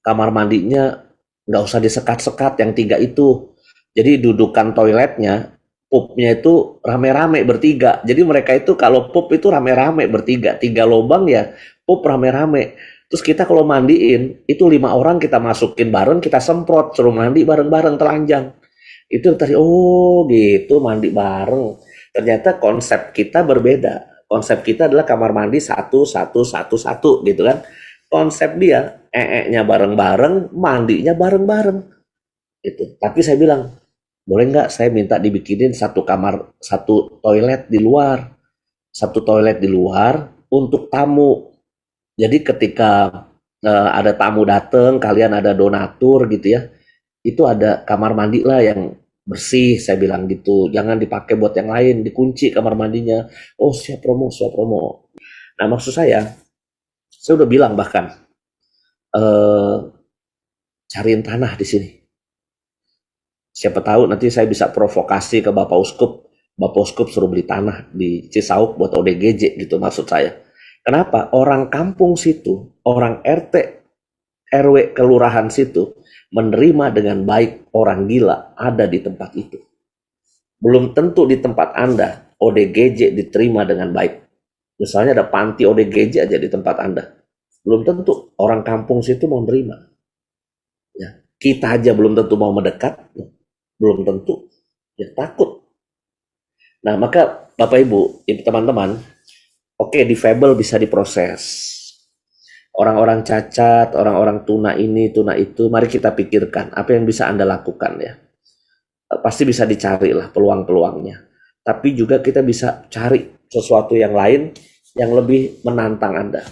kamar mandinya nggak usah disekat-sekat yang 3 itu. Jadi dudukan toiletnya, pupnya itu rame-rame bertiga. Jadi mereka itu kalau pup itu rame-rame bertiga. 3 lubang ya, pup rame-rame. Terus kita kalau mandiin, itu 5 orang kita masukin bareng, kita semprot, suruh mandi bareng-bareng telanjang. Itu tadi, oh gitu, mandi bareng. Ternyata konsep kita berbeda. Konsep kita adalah kamar mandi satu, satu, satu, satu gitu kan. Konsep dia, nya bareng-bareng, mandinya bareng-bareng. Itu. Tapi saya bilang, boleh nggak saya minta dibikinin satu kamar, satu toilet di luar. Satu toilet di luar untuk tamu. Jadi ketika ada tamu datang, kalian ada donatur gitu ya, itu ada kamar mandi lah yang bersih, saya bilang gitu. Jangan dipakai buat yang lain, dikunci kamar mandinya. Oh siap promo, siap promo. Nah maksud saya udah bilang bahkan, eh, cariin tanah di sini. Siapa tahu nanti saya bisa provokasi ke Bapak Uskup. Bapak Uskup suruh beli tanah di Cisauk buat ODGJ gitu maksud saya. Kenapa? Orang kampung situ, orang RT, RW kelurahan situ menerima dengan baik orang gila ada di tempat itu. Belum tentu di tempat Anda ODGJ diterima dengan baik. Misalnya ada panti ODGJ aja di tempat Anda. Belum tentu orang kampung situ mau menerima. Ya, kita aja belum tentu mau mendekat, belum tentu. Ya takut. Nah maka Bapak Ibu, teman-teman, oke, difabel bisa diproses. Orang-orang cacat, orang-orang tuna ini, tuna itu, mari kita pikirkan apa yang bisa Anda lakukan ya. Pasti bisa dicari lah peluang-peluangnya. Tapi juga kita bisa cari sesuatu yang lain yang lebih menantang Anda.